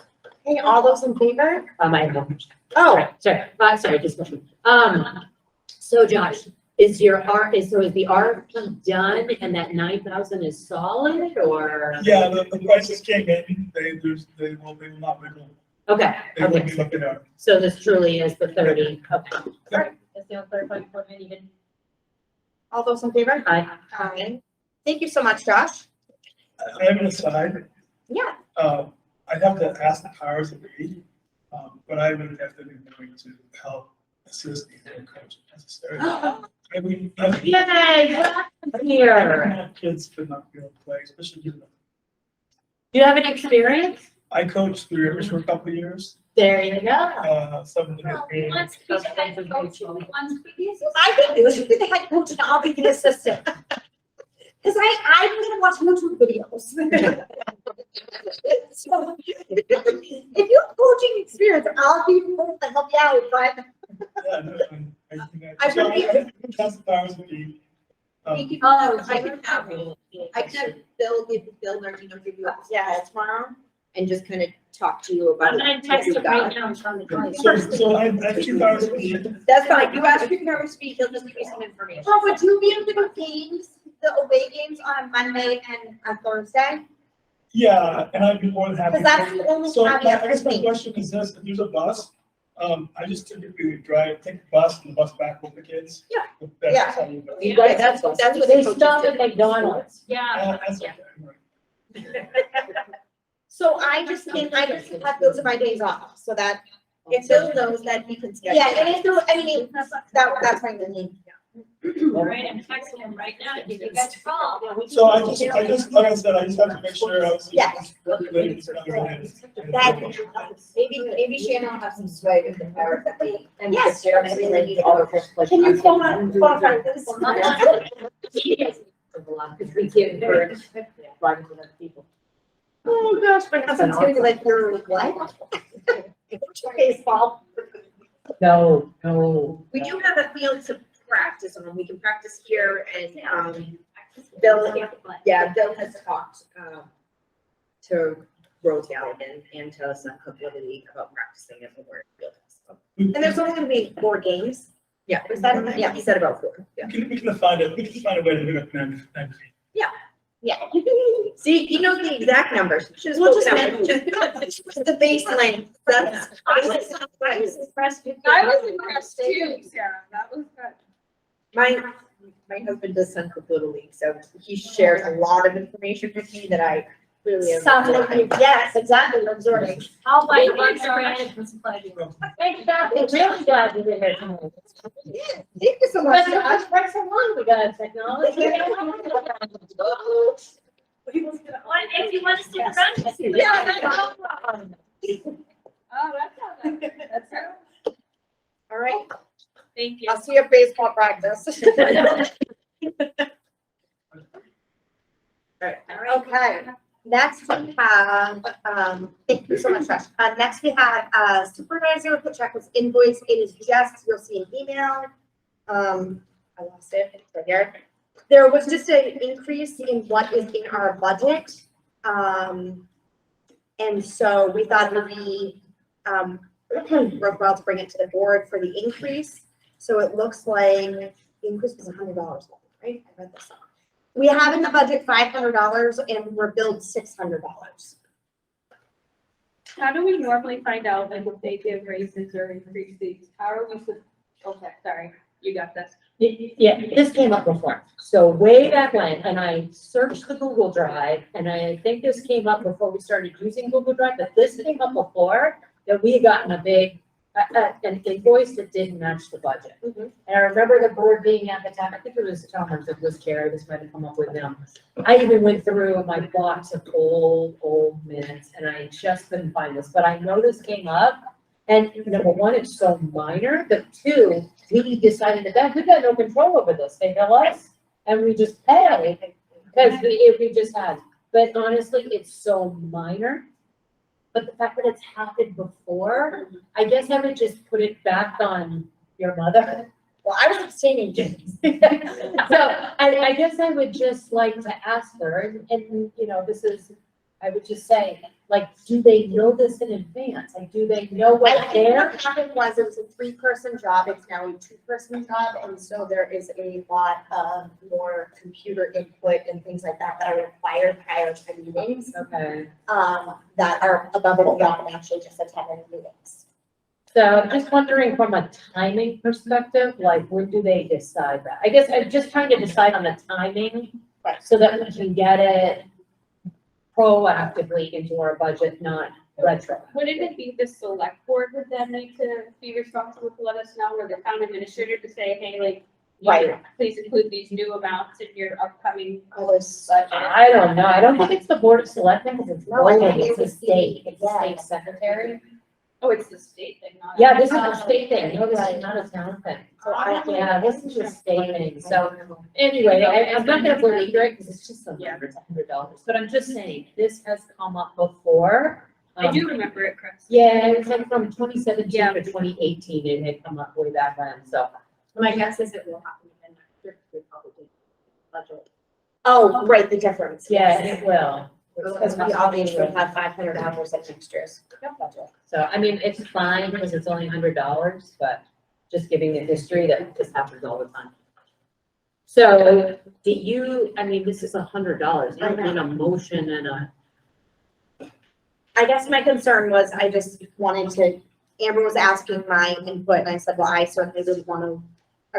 Okay, all those in favor? I have no question. Oh, Sorry, discussion. So Josh, is the RFP done and that 9,000 is solid or? Yeah, the prices came in, they will not wiggle. Okay, They will okay. be looking at. So this truly is the 30, okay. Sorry, that's the only clarifying point I needed. all those in favor? Aye. Aye. Thank you so much, Josh. I have an aside. Yeah. I'd have to ask the powers that be, but I would definitely be willing to help assist the head coach if necessary. I mean, Yay, what here? kids could not be able to play, especially given that Do you have any experience? I coached Three Rivers for a couple of years. There you go. Some of the games. I think you should be the head coach and I'll be the assistant. Cause I'm gonna watch YouTube videos. So, if you have coaching experience, I'll be able to help you out, but Yeah, no, I think I so would be- I think that's the powers that be. We could- Oh, I can have Bill Nardino give you a call tomorrow and just kind of talk to you about. I'm gonna what text you him right got. now and tell him to call you. So I have 2 powers that be. That's fine, you ask your powers to speak, he'll just give you some information. well, would you be able to go games, the away games on Monday and on Thursday? Yeah, and I'd be more than happy. Because that's the only So I caveat guess for my me. question is this, if there's a bus, I just typically would take the bus and the bus back with the kids. Yeah. That's how you go. You guys, that's what They the stop coaches at McDonald's. Yeah. That's okay, right. So I just have those are my days off, so that, If Bill knows that he can schedule. yeah, and if there, I mean, that's fine with me. All right, I'm texting him right now, if you guys call. So I just, like I said, I just have to make sure I was. Yeah. Maybe Shannon will have some sway with the powers that be. And Yes. the chair, maybe they need all of us, like. Can you phone this? Because we give encourage riding with other people. Oh, gosh, my husband's gonna be like, you're what? Baseball. No, no. We do have a field to practice on, we can practice here and, Bill, yeah, Bill has talked, to Rosedale and to Sun Club Little League about practicing at the word field. So, And there's only gonna be 4 games. yeah, Is that- yeah, he said about 4, yeah. We can find a way to do it next. Yeah. See, he knows the exact numbers. Should've We'll just spoken out. Just the baseline, that's. I was impressed too, Sarah, that was good. My husband does Sun Club Little League, so he shares a lot of information with me that I clearly am. Sounds like you, yes, exactly, you're absorbing. I'll buy lunch around. Thanks, Beth, I'm really glad you did it. Yeah, thank you so much. Right so long, we got technology. What, if you want to stick around? Yeah. Oh, that's not bad. That's all. All right, Thank you. I'll see you at baseball practice. Okay, next we have, thank you so much, Josh. Next we have, supervisor put check was invoice. It is just, you'll see an email. I lost it, it's right here. There was just an increase in what is in our budget. And so we thought it would be, worthwhile to bring it to the board for the increase. So it looks like the increase was $100, right? I read this up. We have in the budget $500 and we're billed $600. How do we normally find out like if they give raises or increases? How are we, okay, sorry, you got this. Yeah, this came up before. So way back when, and I searched the Google Drive, and I think this came up before we started using Google Drive, but this came up before that we had gotten a big, an invoice that didn't match the budget. Mhm. And I remember the board being at the time, I think it was Chalmers that was chair, this might have come up with them. I even went through my box of old minutes, and I just couldn't find this, but I know this came up. And number one, it's so minor, but two, we decided that we've got no control over this, they tell us, and we just pay. Because we just had, but honestly, it's so minor. But the fact that it's happened before, I guess I would just put it back on your mother. Well, I was abstaining, James. So I guess I would just like to ask her, and you know, this is, I would just say, like, do they know this in advance? Like, do they know I what think they're? what happened was it was a 3-person job, it's now a 2-person job, and so there is a lot of more computer input and things like that that are required prior to meetings, Okay. that are above and beyond actually just attending meetings. So I'm just wondering from a timing perspective, like, when do they decide that? I guess I'm just trying to decide on the timing, Right. so that we can get it proactively into our budget, not retro. Wouldn't it be the select board would then need to be responsible to let us know, or the town administrator to say, hey, like, you know, Right. please include these new amounts in your upcoming Always. budget? I don't know, I don't think it's the board of selectmen, because it's No, I local, think it's the it's the- state, it's the yeah. state secretary. Oh, it's the state thing, not. Yeah, this is a state thing, no, this is not a town thing. So I, Yeah, this is a state thing, so anyway, I'm not gonna belabor it, because it's just some numbers, $100, but I'm just saying, this has come up before. I do remember it, Chris. Yeah, it was like from 2017 Yeah. to 2018, it had come up way back then, so. My guess is it will happen again next year, because we probably budget. oh, right, the difference. Yeah, it will. Because we obviously have 500 hours of extras. budget. So, I mean, it's fine, because it's only $100, but just giving the history that this happens all the time. So, do you, I mean, this is $100, you don't need a motion and a. I guess my concern was, I just wanted to, Amber was asking my input, and I said, well, I certainly didn't want to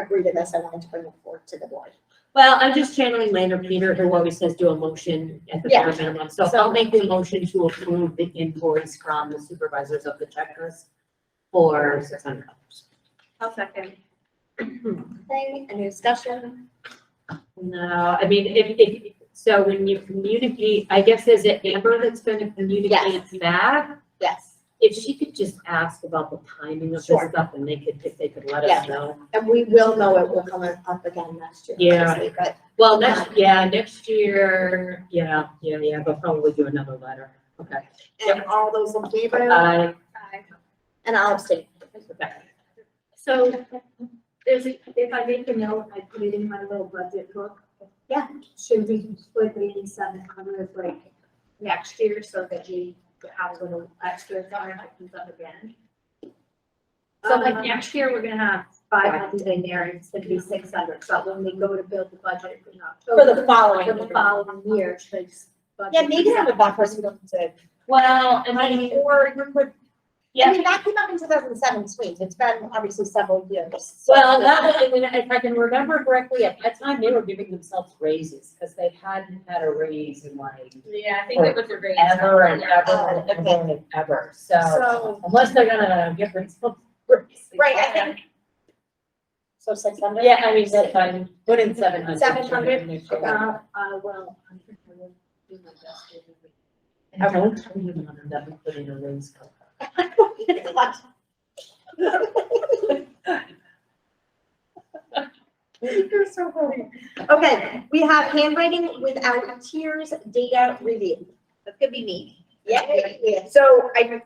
agree to this, I wanted to bring it forward to the board. Well, I'm just channeling Lander Peter, who always says do a motion at the Yeah. bare minimum, so I'll make the motion to approve the invoice from the supervisors of the checklist for $600. I'll second. Okay, any discussion? No, I mean, if, so when you communicate, I guess is it Amber that's gonna communicate back? Yes, If she could just ask about the timing of this Sure. stuff, and if they could let Yeah. us know. and we will know it will come up again next year. Yeah. obviously, But, Well, next year, yeah, they'll probably do another letter, okay. and all those in favor, I, and I'll abstain. okay. So, if I make a note, I put it in my little budget book. Yeah. Should we split the 8,700 like next year so that we have a little extra time if it comes up again? So like next year, we're gonna have 500 in there, and it's gonna be 600, so when we go to build the budget in For October. the following. For the following year, should. Yeah, maybe have a buffer so we don't have to. Well, I mean, Or you could, I mean, that came up in 2017, it's been obviously several years. so- well, that was, I mean, if I can remember correctly, at that time, they were giving themselves raises, because they hadn't had a raise in like Yeah, I think it was a raise. ever and Yeah. ever and ever and ever, so So, unless they're gonna give themselves raises. right, I think. So 600? Yeah, I mean, that's fine, put in 700. 700? Well, I think I will do my best. to do it. And don't tell anyone that we put in a raise. You're so funny. Okay, we have handwriting without tears data review. That could be me. Yeah. So I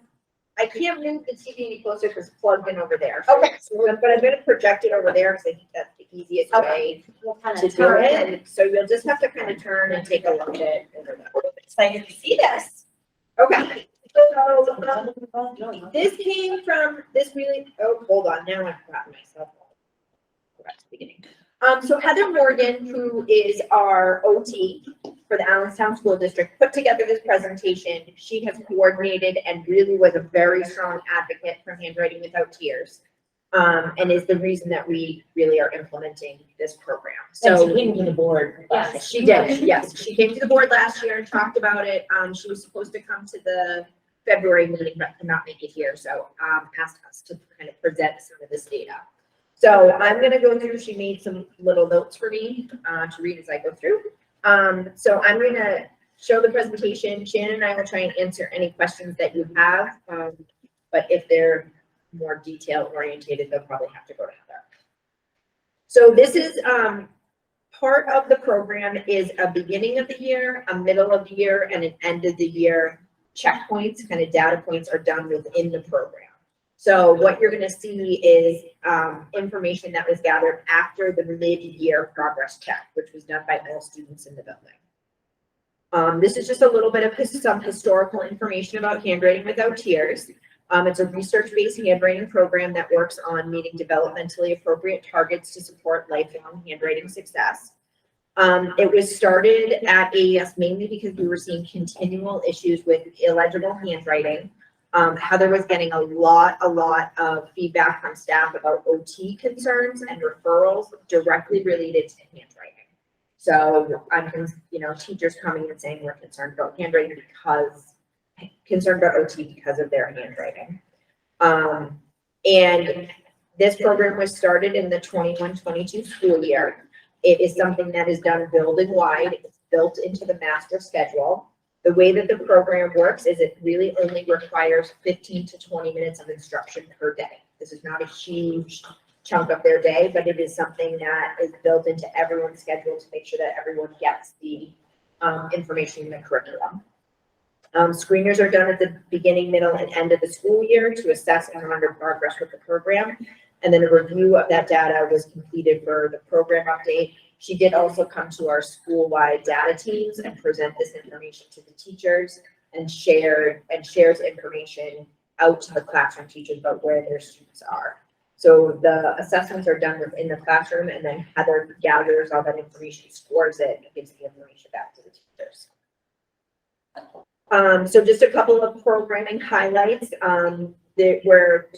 can't move the TV any closer because it's plugged in over there. Okay. But I'm gonna project it over there because I think that's the easiest way We'll kind to of do turn it. it. And so you'll just have to kind of turn and take a look at it. I'm excited to see this. Okay. So, this came from this really, oh, hold on, now I've forgotten myself. Go back to the beginning. So Heather Morgan, who is our OT for the Allenstown School District, put together this presentation. She has coordinated and really was a very strong advocate for Handwriting Without Tears. And is the reason that we really are implementing this program. So So. she came to the board. Yes, she did, yes. She came to the board last year and talked about it. She was supposed to come to the February meeting, but could not make it here, so, asked us to kind of present some of this data. So I'm gonna go through, she made some little notes for me, to read as I go through. So I'm gonna show the presentation. Shannon and I will try and answer any questions that you have. But if they're more detail orientated, they'll probably have to go to Heather. So this is, part of the program is a beginning of the year, a middle of the year, and an end of the year checkpoints, kind of data points are done within the program. So what you're gonna see is, information that was gathered after the mid-year progress check, which was done by all students in the building. This is just a little bit of some historical information about Handwriting Without Tears. It's a research-based handwriting program that works on meeting developmentally appropriate targets to support lifelong handwriting success. It was started at AES mainly because we were seeing continual issues with illegible handwriting. Heather was getting a lot of feedback from staff about OT concerns and referrals directly related to handwriting. So I'm, teachers coming and saying we're concerned about handwriting concerned about OT because of their handwriting. And this program was started in the 21-22 school year. It is something that is done building wide. It's built into the master schedule. The way that the program works is it really only requires 15 to 20 minutes of instruction per day. This is not a huge chunk of their day, but it is something that is built into everyone's schedule to make sure that everyone gets the information in the curriculum. Screeners are done at the beginning, middle, and end of the school year to assess and monitor progress with the program. And then a review of that data was completed for the program update. She did also come to our school-wide data teams and present this information to the teachers and shares information out to the classroom teachers about where their students are. So the assessments are done within the classroom, and then Heather gathers all that information, scores it, and gives the information back to the teachers. So just a couple of programming highlights. We're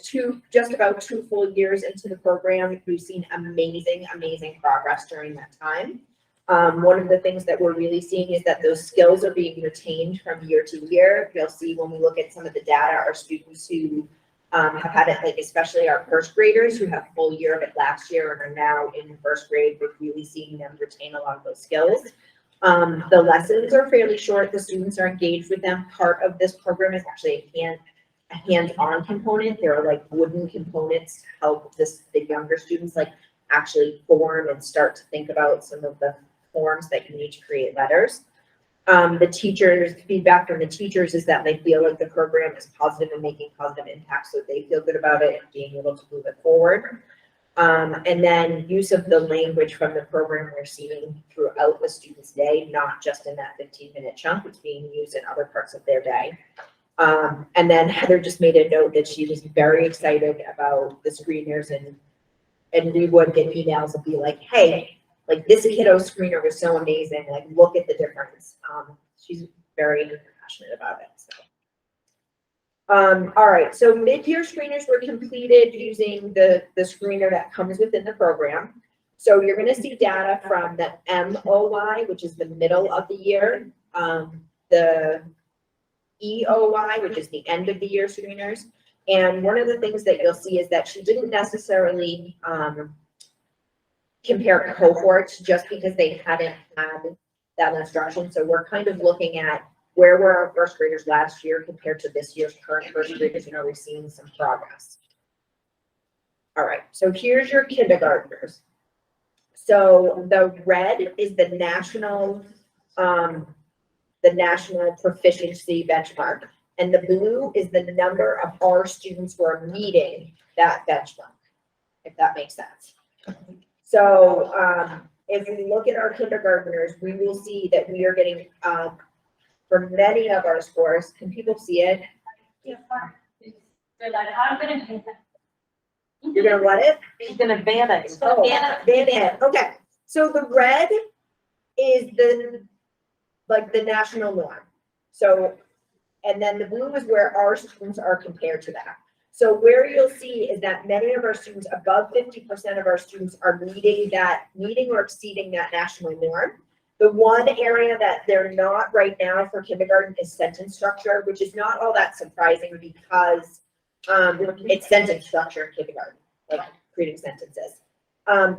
just about 2 full years into the program. We've seen amazing progress during that time. One of the things that we're really seeing is that those skills are being retained from year to year. You'll see when we look at some of the data, our students who have had it, like especially our first graders who have full year of it last year and are now in first grade, we're really seeing them retain a lot of those skills. The lessons are fairly short. The students are engaged with them. Part of this program is actually a hands-on component. There are like wooden components to help the younger students like actually form and start to think about some of the forms that you need to create letters. The teachers, feedback from the teachers is that they feel like the program is positive and making positive impacts, so they feel good about it and being able to move it forward. And then use of the language from the program we're seeing throughout the student's day, not just in that 15-minute chunk, it's being used in other parts of their day. And then Heather just made a note that she was very excited about the screeners, and we would get emails and be like, hey, like this kiddo screener was so amazing, like look at the difference. She's very passionate about it. So. All right, so mid-year screeners were completed using the screener that comes within the program. So you're gonna see data from the MOY, which is the middle of the year, the EOY, which is the end of the year screeners. And one of the things that you'll see is that she didn't necessarily compare cohorts just because they hadn't had that instruction. So we're kind of looking at where were our first graders last year compared to this year's current first graders, and are we seeing some progress? All right, so here's your kindergartners. So the red is the national proficiency benchmark, and the blue is the number of our students who are meeting that benchmark, if that makes sense. So if we look at our kindergartners, we will see that we are getting for many of our scores. Can people see it? They're like, I'm gonna. You're gonna what it? She's gonna ban it. Oh, ban it. Okay. So the red is the national norm. So, and then the blue is where our students are compared to that. So where you'll see is that many of our students, above 50% of our students, are meeting or exceeding that national norm. The one area that they're not right now for kindergarten is sentence structure, which is not all that surprising because it's sentence structure in kindergarten, like creating sentences.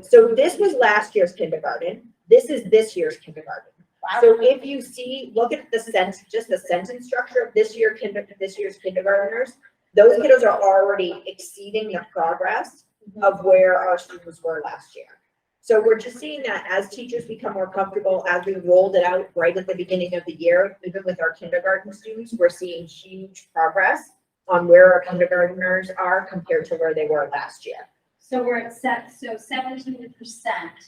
So this was last year's kindergarten. This is this year's kindergarten. Wow. So if you see, look at the sentence structure of this year's kindergartners, those kiddos are already exceeding the progress of where our students were last year. So we're just seeing that as teachers become more comfortable, as we rolled it out right at the beginning of the year, even with our kindergarten students, we're seeing huge progress on where our kindergartners are compared to where they were last year. So we're at 17%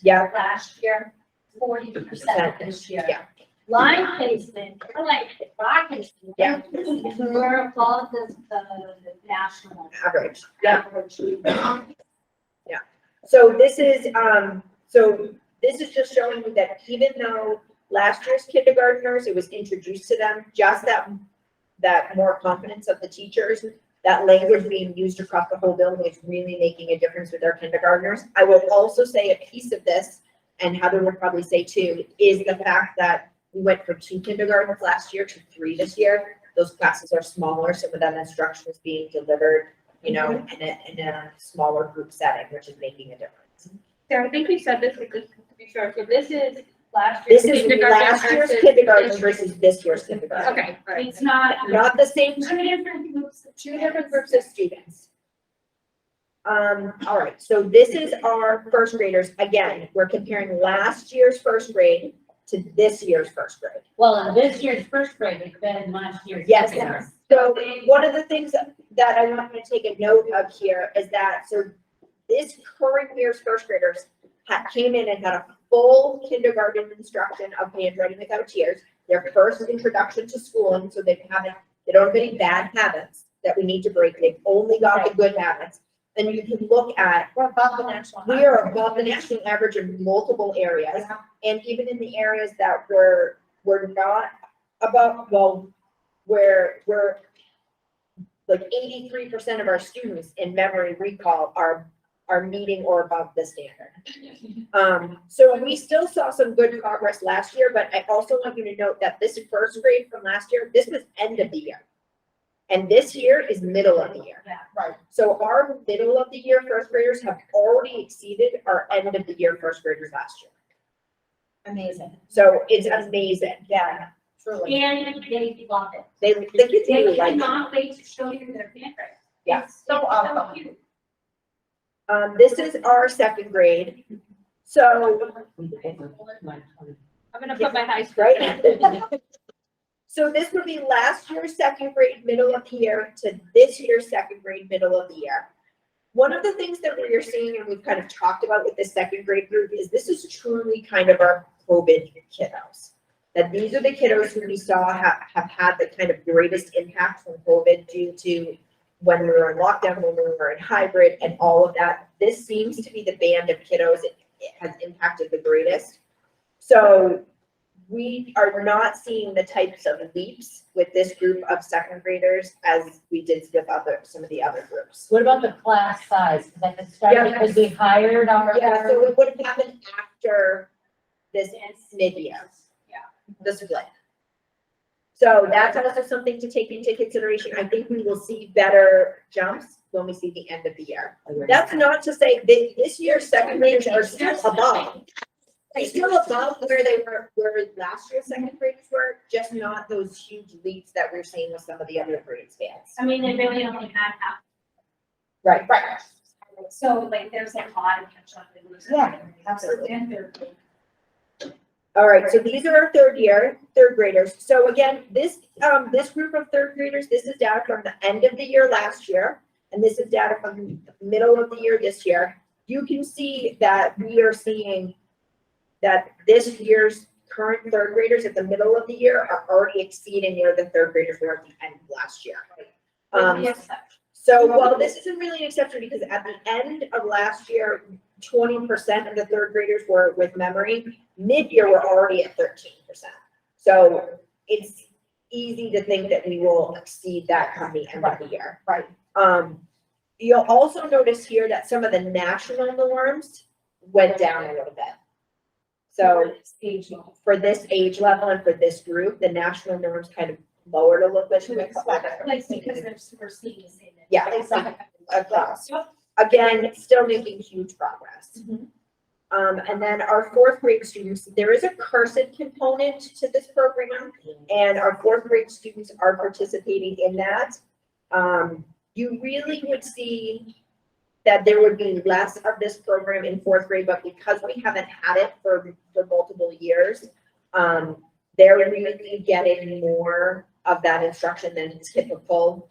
Yeah. last year, 40% this year. Yeah. Line placement, we're like rockets. Yeah. We're above the national Average. Yeah. average. So this is just showing you that even though last year's kindergartners, it was introduced to them, just that more confidence of the teachers, that language being used across the whole building is really making a difference with our kindergartners. I will also say a piece of this, and Heather would probably say too, is the fact that we went from 2 kindergartens last year to 3 this year. Those classes are smaller, some of that instruction is being delivered, in a smaller group setting, which is making a difference. Sarah, I think you said this, but just to be sure, so this is Last This year's is kindergarten last year's versus kindergarten this versus this year's kindergarten. Okay, all right. It's not. Not the same, Two different groups. two different groups of students. All right, so this is our first graders. Again, we're comparing last year's first grade to this year's first grade. Well, and this year's first grade is better than last year's. Yes. second grade. So one of the things that I want to take a note of here is that, so this current year's first graders came in and had a full kindergarten instruction of handwriting without tears, their first introduction to schooling, so they don't have any bad habits that we need to break. They've only got the good habits. And you can look at, We're above the national. we are above the national average in multiple areas. And even in the areas that we're not above, well, we're like 83% of our students in memory recall are meeting or above the standard. So we still saw some good progress last year, but I also want you to note that this first grade from last year, this was end of the year. And this year is middle of the year. Yeah. Right. So our middle of the year first graders have already exceeded our end of the year first graders last year. Amazing. So it's amazing. Yeah, truly. And they love it. The kids They really like it. cannot wait to show you their handwriting. Yeah. It's So awesome. cute. This is our second grade. So, I'm gonna put my high school. right? So this would be last year's second grade, middle of the year to this year's second grade, middle of the year. One of the things that we're seeing and we've kind of talked about with this second grade group is this is truly kind of our COVID kiddos. That these are the kiddos who we saw have had the kind of greatest impact from COVID due to when we were in lockdown, when we were in hybrid and all of that. This seems to be the band of kiddos it has impacted the greatest. So we are not seeing the types of leaps with this group of second graders as we did with some of the other groups. What about the class size? Because I could start Yeah. because we hired our. Yeah, so it would have happened after this mid-year. Yeah. The split. So that's also something to take into consideration. I think we will see better jumps when we see the end of the year. That's not to say that this year's second graders are still above. They're still above where they were, where last year's second graders were, just not those huge leaps that we're seeing with some of the other grade spans. I mean, they really only had half. Right. So like, there's a lot of catch up. Yeah, absolutely. All right, so these are our third graders. So again, this group of third graders, this is data from the end of the year last year, and this is data from the middle of the year this year. You can see that we are seeing that this year's current third graders at the middle of the year are already exceeding where the third graders were at the end of last year. So while this isn't really an exception because at the end of last year, 20% of the third graders were with memory, mid-year we're already at 13%. So it's easy to think that we will exceed that come the end of the year. Right. You'll also notice here that some of the national norms went down a little bit. So for this age level and for this group, the national norms kind of lowered a little bit. Like, because we're seeing the same. Yeah, exactly. Across. Again, still making huge progress. And then our fourth grade students, there is a cursive component to this program, and our fourth grade students are participating in that. You really would see that there would be less of this program in fourth grade, but because we haven't had it for multiple years, they're really getting more of that instruction than a typical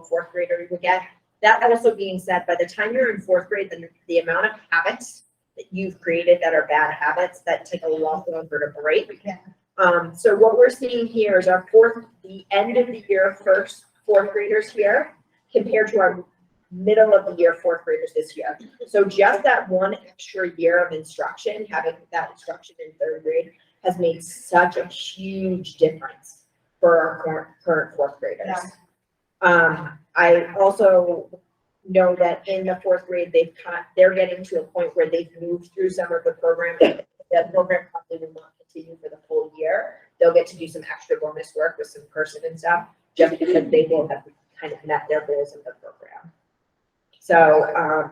fourth grader would get. That also being said, by the time you're in fourth grade, the amount of habits that you've created that are bad habits that take a lot longer to break. Yeah. So what we're seeing here is the end of the year fourth graders here compared to our middle of the year fourth graders this year. So just that one extra year of instruction, having that instruction in third grade has made such a huge difference for our current fourth graders. I also know that in the fourth grade, they're getting to a point where they've moved through some of the program. That program probably will not continue for the full year. They'll get to do some extra bonus work with some person and stuff, just because they will have kind of met their goals in the program. So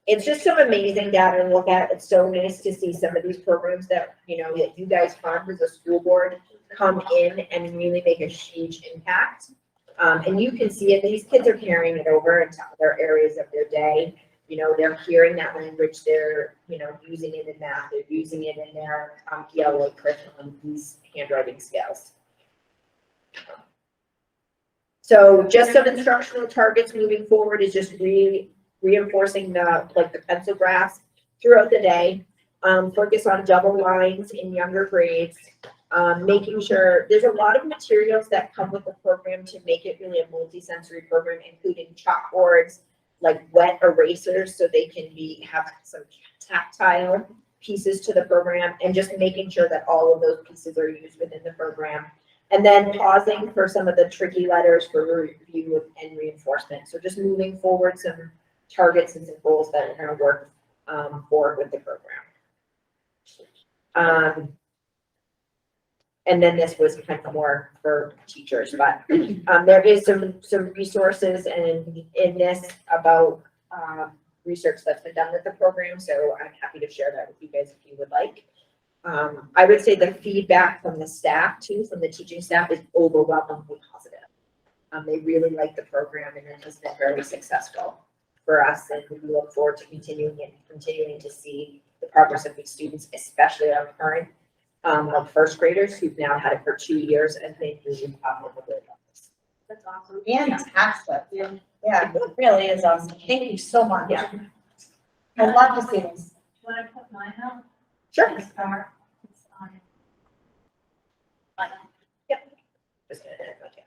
it's just some amazing data to look at. It's so nice to see some of these programs that, that you guys fund as a school board come in and really make a huge impact. And you can see it, these kids are carrying it over into other areas of their day. They're hearing that language, they're, using it in math, they're using it in their ELA curriculum, these handwriting skills. So just some instructional targets moving forward is just reinforcing the pencil graphs throughout the day. Focus on double lines in younger grades. Making sure there's a lot of materials that come with the program to make it really a multisensory program, including chalkboards, like wet erasers, so they can have some tactile pieces to the program, and just making sure that all of those pieces are used within the program. And then pausing for some of the tricky letters for review and reinforcement. So just moving forward some targets and some goals that are going to work forward with the program. And then this was kind of more for teachers, but there is some resources in this about research that's been done with the program. So I'm happy to share that with you guys if you would like. I would say the feedback from the staff too, from the teaching staff, is overwhelmingly positive. They really like the program, and it has been very successful for us, and we look forward to continuing to see the progress of these students, especially our current first graders who've now had it for 2 years and they really with their numbers. That's awesome. Fantastic. Yeah, it really is awesome. Thank you so much. Yeah. I love to see this. When I put mine out, Sure. the star, it's on it. Just gonna edit my tab.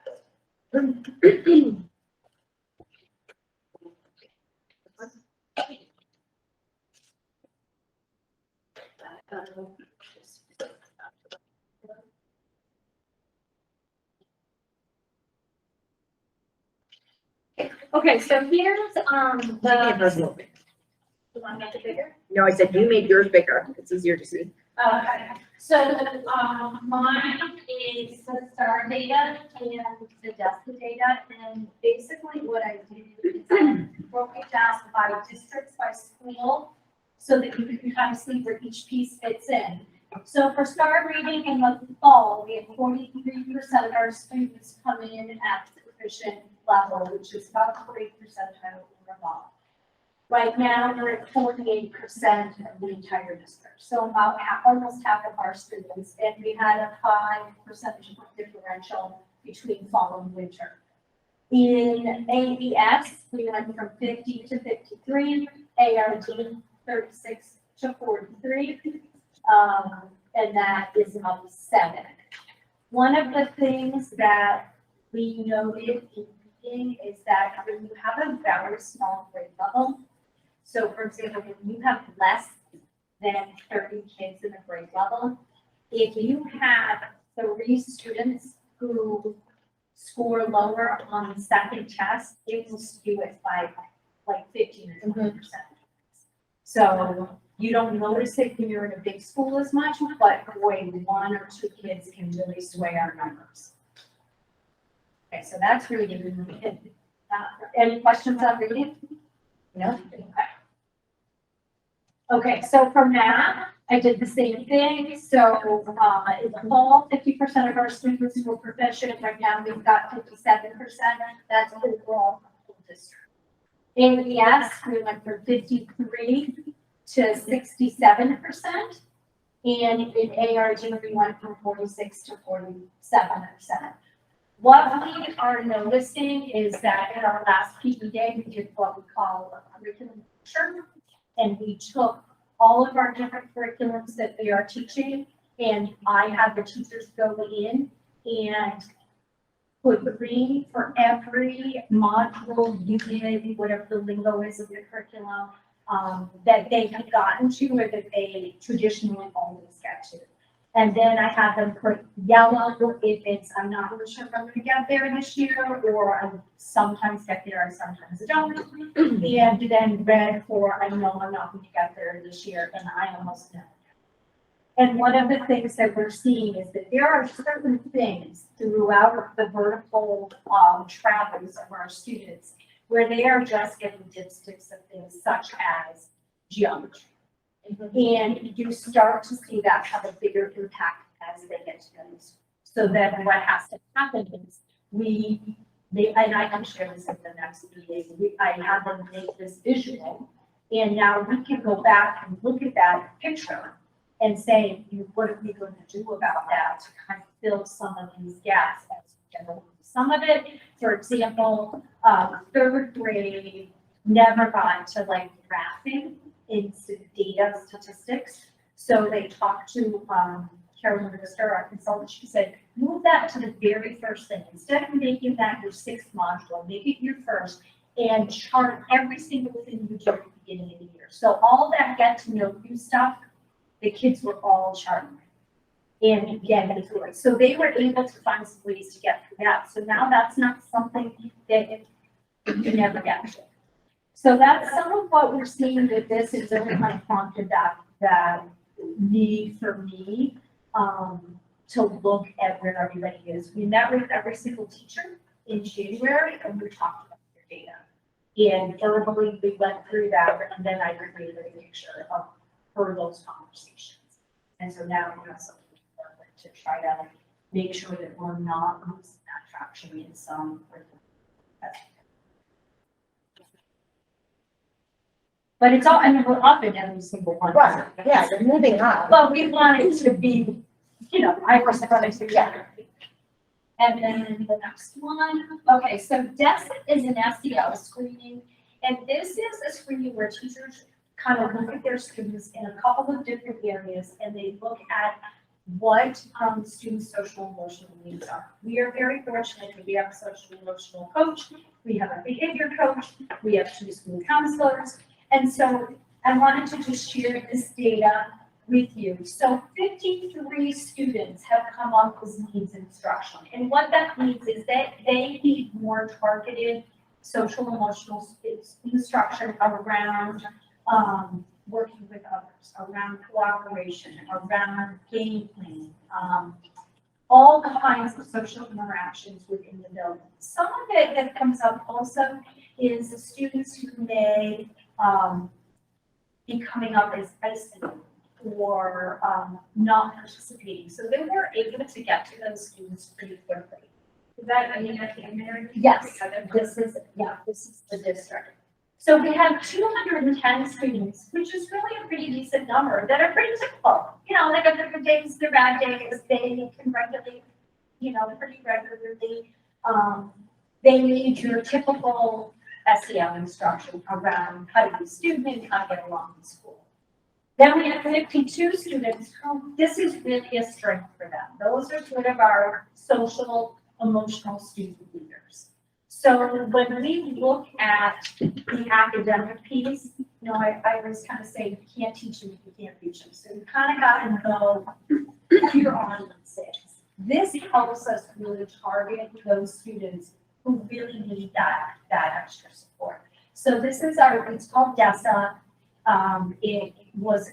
Okay, so here's, You made yours the, little big. you want to make it bigger? No, I said you made yours bigger. It's easier to see. Okay, so, mine is the star data and the DESA data, and basically what I did is I broke it down by districts, by school, so that you can kind of see where each piece fits in. So for star reading in the fall, we had 43% of our students come in at the proficient level, which is about 40% of above. Right now, we're at 48% of the entire district, so about almost half of our students, and we had a 5 percentage point differential between fall and winter. In AES, we went from 50 to 53, ARD 36 to 43, and that is up 7. One of the things that we noted in reading is that when you have a very small grade level, so for example, when you have less than 30 kids in a grade level, if you have 3 students who score lower on the second test, it will skew it by like 15 or 20%. So you don't notice it when you're in a big school as much, but boy, 1 or 2 kids can really sway our numbers. Okay, so that's really any questions on reading? No. Okay, so for math, I did the same thing. So, in the fall, 50% of our students were proficient. Right now, we've got 57%. That's overall for the district. In AES, we went from 53 to 67%. And in ARD, we went from 46 to 47%. What we are noticing is that in our last PD day, we did what we call a curriculum picture. And we took all of our different curriculums that we are teaching, and I had the teachers go in and put green for every module, unit, whatever the lingo is of the curriculum, that they had gotten to or that they traditionally always get to. And then I had them put yellow if it's, I'm not really sure if I'm gonna get there this year, or I sometimes get there and sometimes I don't. And then red for, I know I'm not going to get there this year, and I almost know. And one of the things that we're seeing is that there are certain things throughout the vertical travels of our students where they are just getting dipsticks of things such as geometry. And you start to see that have a bigger impact as they get to know this. So then what has to happen is and I can share this in the next meeting, I have them make this visual. And now we can go back and look at that picture and say, what are we going to do about that to kind of fill some of these gaps as we go. Some of it, for example, third grade never got to like graphing into data statistics. So they talked to Carolyn Lister, our consultant. She said, move that to the very first thing. Instead of making that your sixth module, make it your first and chart every single thing you do at the beginning of the year. So all that get to know you stuff, the kids were all charting. And getting through it. So they were able to find some ways to get through that. So now that's not something that you never get to. So that's some of what we're seeing with this is really kind of prompted that need for me to look at where everybody is. We met with every single teacher in January and we talked about their data. And verbally we went through that and then I created a picture for those conversations. And so now we have something to try to make sure that we're not losing that traction in some. But it's all, I mean, we're up in every single one. Right, yeah, they're moving up. But we want it to be, I was running together. And then the next one, okay, so DESA is an SEL screening, and this is a screening where teachers kind of look at their students in a couple of different areas, and they look at what students' social and emotional needs are. We are very fortunate that we have a social and emotional coach, we have a behavior coach, we have 2 school counselors, and so I wanted to just share this data with you. So 53 students have come up with needs instruction. And what that means is that they need more targeted social emotional instruction around working with others, around cooperation, around game planning, all kinds of social interactions within the building. Some of it that comes up also is the students who may be coming up as isolated or not participating. So they were able to get to those students pretty quickly. Is that, Area? Yes, this is the district. So we have 210 students, which is really a pretty decent number that are pretty typical. Like on their good days, their bad days, they can regulate, pretty regularly. They need your typical SEL instruction around how to be a student and how to get along in school. Then we have 52 students who, this is really a strength for them. Those are sort of our social, emotional student leaders. So when we look at the academic piece, I always kind of say, you can't teach them if you can't reach them. So you kind of got to know who your audience is. This helps us really target those students who really need that extra support. So this is it's called DESA. It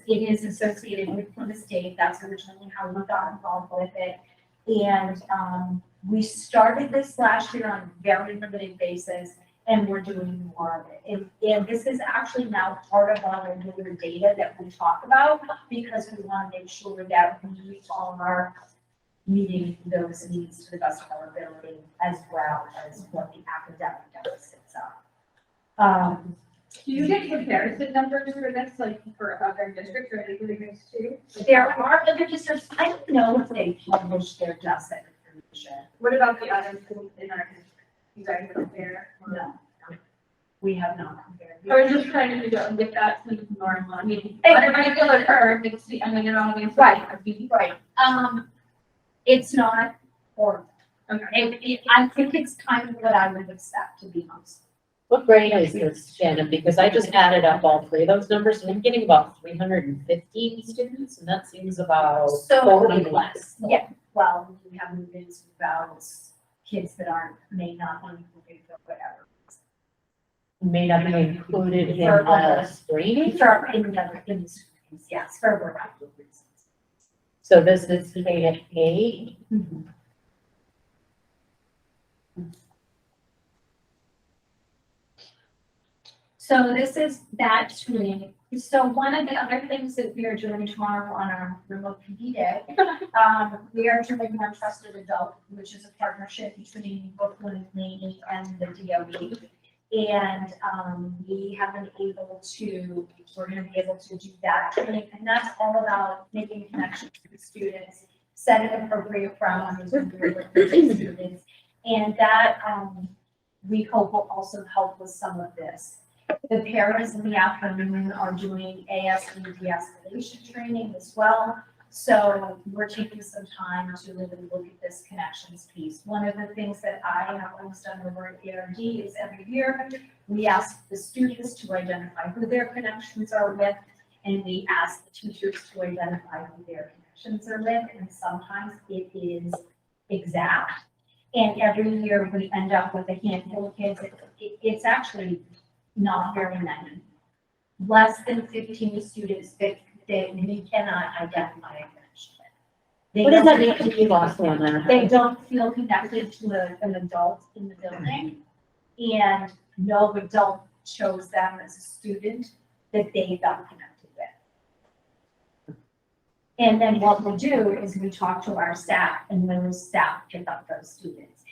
is associated with the state. That's originally how we got involved with it. And we started this last year on a very limited basis, and we're doing more of it. And this is actually now part of our regular data that we talk about because we want to make sure that we are meeting those needs to the best of our ability as well as what the academic deficits are. Do you get comparison numbers for this, like for other districts or anything else too? There are other districts, I don't know if they publish their DESA information. What about the other schools in our district? You guys compare? No, we have not compared. I was just trying to get that to normal. I mean, on a regular curve, it's the, I mean, it always. Right. It's not horrible. Okay. I think it's kind of what I would expect, to be honest. What grade is this, Shannon? Because I just added up all 3 of those numbers and I'm getting about 315 students and that seems about So 40 less. Yeah, well, we have movements about kids that may not be moving for whatever. May not be included in For the other- screening. For in the schools, yes, for a variety of reasons. So this is K-8. So this is that screening. So one of the other things that we are doing tomorrow on our remote PD day, we are doing One Trusted Adult, which is a partnership between Brooklyn and Laney and the DOE. And we have been able to, we're gonna be able to do that training, and that's all about making connections with students, setting appropriate boundaries with the students. And that, we hope will also help with some of this. The parents in the afternoon are doing ASD de-escalation training as well. So we're taking some time to really look at this connections piece. One of the things that I have always done over at ARD is every year, we ask the students to identify who their connections are with, and we ask the teachers to identify who their connections are with, and sometimes it is exact. And every year we end up with a handful of kids. It's actually not very many. Less than 15 students that we cannot identify a connection with. They What does that don't- mean to you, Lastly, on that? They don't feel connected to an adult in the building. And no adult chose them as a student that they felt connected with. And then what we'll do is we talk to our staff, and then the staff pick up those students.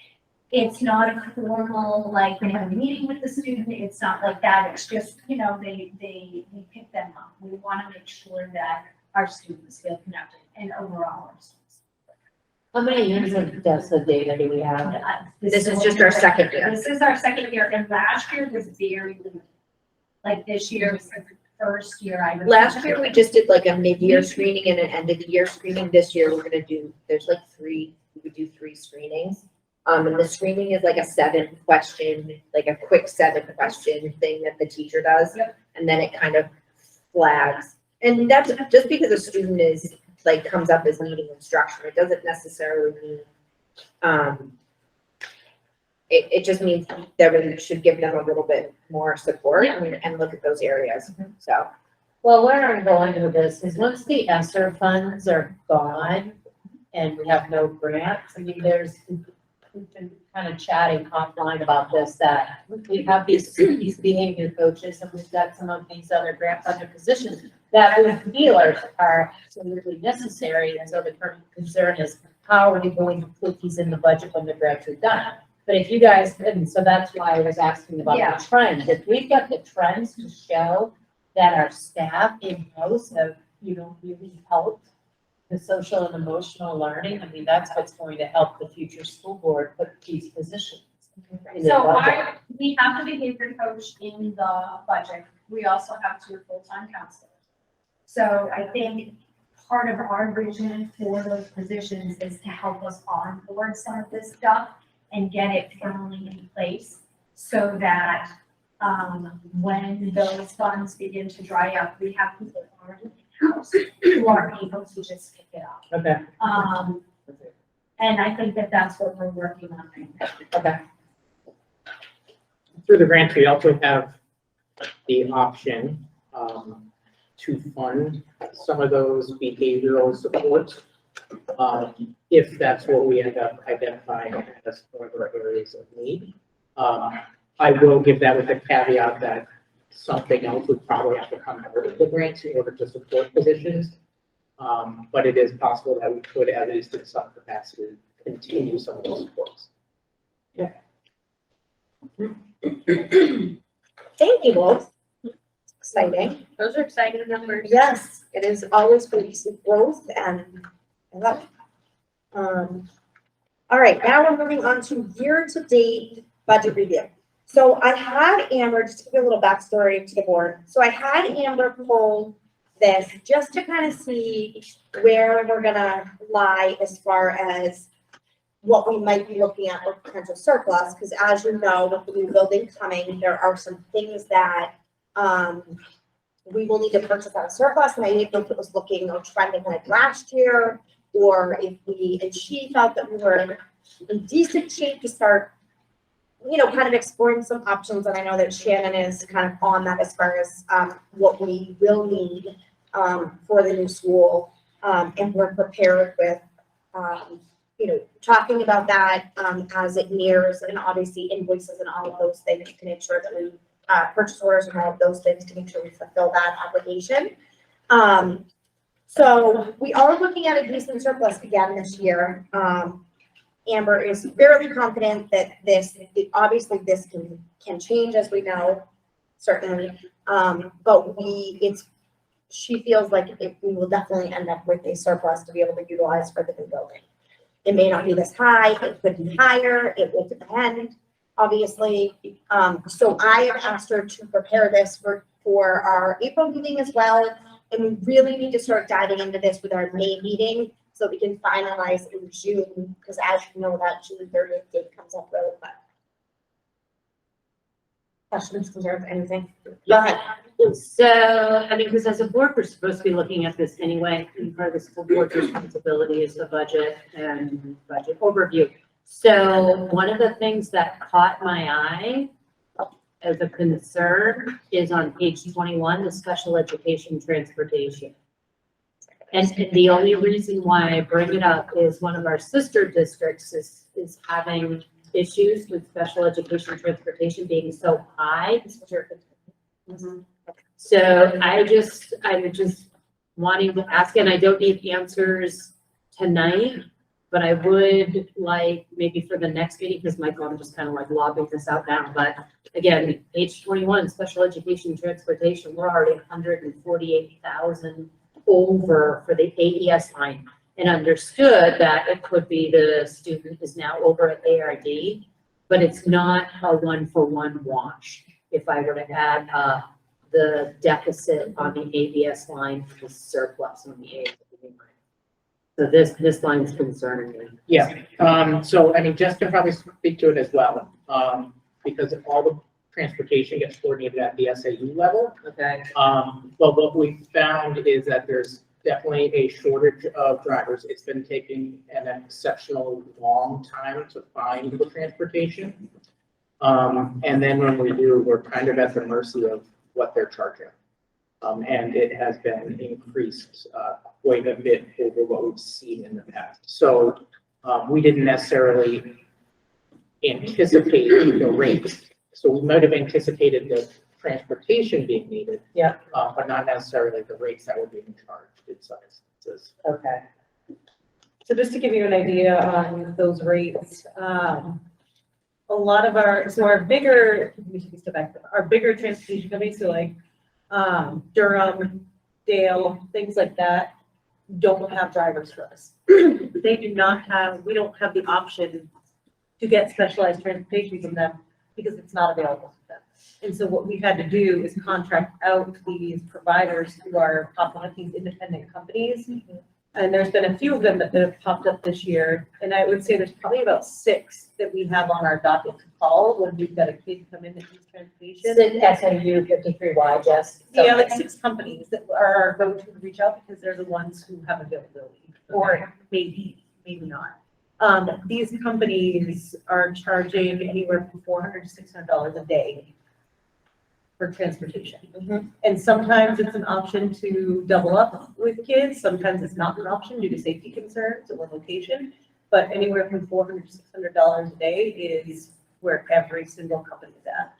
It's not a formal, like, we have a meeting with the student, it's not like that, it's just, we pick them up. We want to make sure that our students feel connected, and overall our students. How many years of DESA data do we have? This is just our second year. This is our second year, and last year was very limited. Like this year was the first year I. Last year, we just did like a mid-year screening and an end-of-the-year screening. This year, we're gonna do, there's like we would do 3 screenings. And the screening is like a 7-question, like a quick 7-question thing that the teacher does. Yep. And then it kind of flags. And that's just because a student is, like, comes up as needing instruction, it doesn't necessarily mean, it just means that we should give them a little bit more support and look at those areas, so. Well, where I'm going with this is once the ESSER funds are gone and we have no grants, I mean, we've been kind of chatting offline about this, that we have these behavior coaches and we've got some of these other grant funded positions that we feel are absolutely necessary. And so the current concern is, how are we going to put these in the budget when the grants are done? But if you guys couldn't, so that's why I was asking about the trends. If we've got the trends to show that our staff in-house have, really helped the social and emotional learning, I mean, that's what's going to help the future school board put these positions in the So budget. we have the behavior coach in the budget. We also have 2 full-time counselors. So I think part of our vision for those positions is to help us onboard some of this stuff and get it firmly in place so that when those funds begin to dry up, we have people already in-house who are able to just pick it up. Okay, And I think that that's what we're working on right now. okay. Through the grants, we also have the option to fund some of those behavioral supports. If that's what we end up identifying as further areas of need. I will give that with the caveat that something else would probably have to come out of the grants in order to support positions. But it is possible that we could, at least in some capacity, continue some of those supports. Thank you both. Exciting. Those are exciting numbers. Yes, it is always good to see growth, and I love it. All right, now we're moving on to year-to-date budget review. So I had Amber, just to give you a little backstory to the board. So I had Amber pull this just to kind of see where we're gonna lie as far as what we might be looking at with potential surplus, because as you know, with the new building coming, there are some things that we will need to purchase out of surplus, and I didn't know if it was looking or trending like last year, or if and she felt that we were in decent shape to start, kind of exploring some options, and I know that Shannon is kind of on that as far as what we will need for the new school, and we're prepared with talking about that as it nears, and obviously invoices and all of those things to make sure that we purchase orders and all of those things to make sure we fulfill that obligation. So we are looking at a decent surplus again this year. Amber is fairly confident that obviously this can change, as we know, certainly. But she feels like we will definitely end up with a surplus to be able to utilize for the new building. It may not be this high, it could be higher, it will depend, obviously. So I have asked her to prepare this for our April meeting as well. And we really need to start diving into this with our May meeting so that we can finalize in June, because as you know, that June 30th date comes up really quick. Questions, concerns, anything? Go ahead. So, I mean, because as a board, we're supposed to be looking at this anyway, and part of the school board's responsibility is the budget and budget overview. So one of the things that caught my eye as a concern is on page 21, the special education transportation. And the only reason why I bring it up is one of our sister districts is having issues with special education transportation being so high. So I'm just wanting to ask, and I don't need answers tonight, but I would like maybe for the next meeting, because Michael, I'm just kind of like lobbing this out now, but again, page 21, special education transportation, we're already 148,000 over for the AES line, and understood that it could be the student is now over at ARD, but it's not a one-for-one wash. If I were to add the deficit on the ABS line to the surplus on the ASD line. So this line is concerning me. Yeah, so I mean, Jess can probably speak to it as well, because if all the transportation gets coordinated at the SAU level. Okay. But what we found is that there's definitely a shortage of drivers. It's been taking an exceptional long time to find the transportation. And then when we do, we're kind of at the mercy of what they're charging. And it has been increased quite a bit over what we've seen in the past. So we didn't necessarily anticipate the rates. So we might have anticipated the transportation being needed. Yeah. But not necessarily the rates that were being charged in some instances. Okay. So just to give you an idea on those rates, a lot of our bigger, we should step back, our bigger transportation companies, so like Durham, Dale, things like that, don't have drivers for us. They do not have, we don't have the option to get specialized transportation from them because it's not available to them. And so what we've had to do is contract out these providers who are popping up, these independent companies. And there's been a few of them that have popped up this year. And I would say there's probably about 6 that we have on our docket to call when we've got a kid come in that needs transportation. SAU 53Y, Jess. Yeah, like 6 companies that are our go-to to reach out because they're the ones who have availability, or maybe not. These companies are charging anywhere from $400 to $600 a day for transportation. And sometimes it's an option to double up with kids. Sometimes it's not an option due to safety concerns or location. But anywhere from $400 to $600 a day is where every single company is at.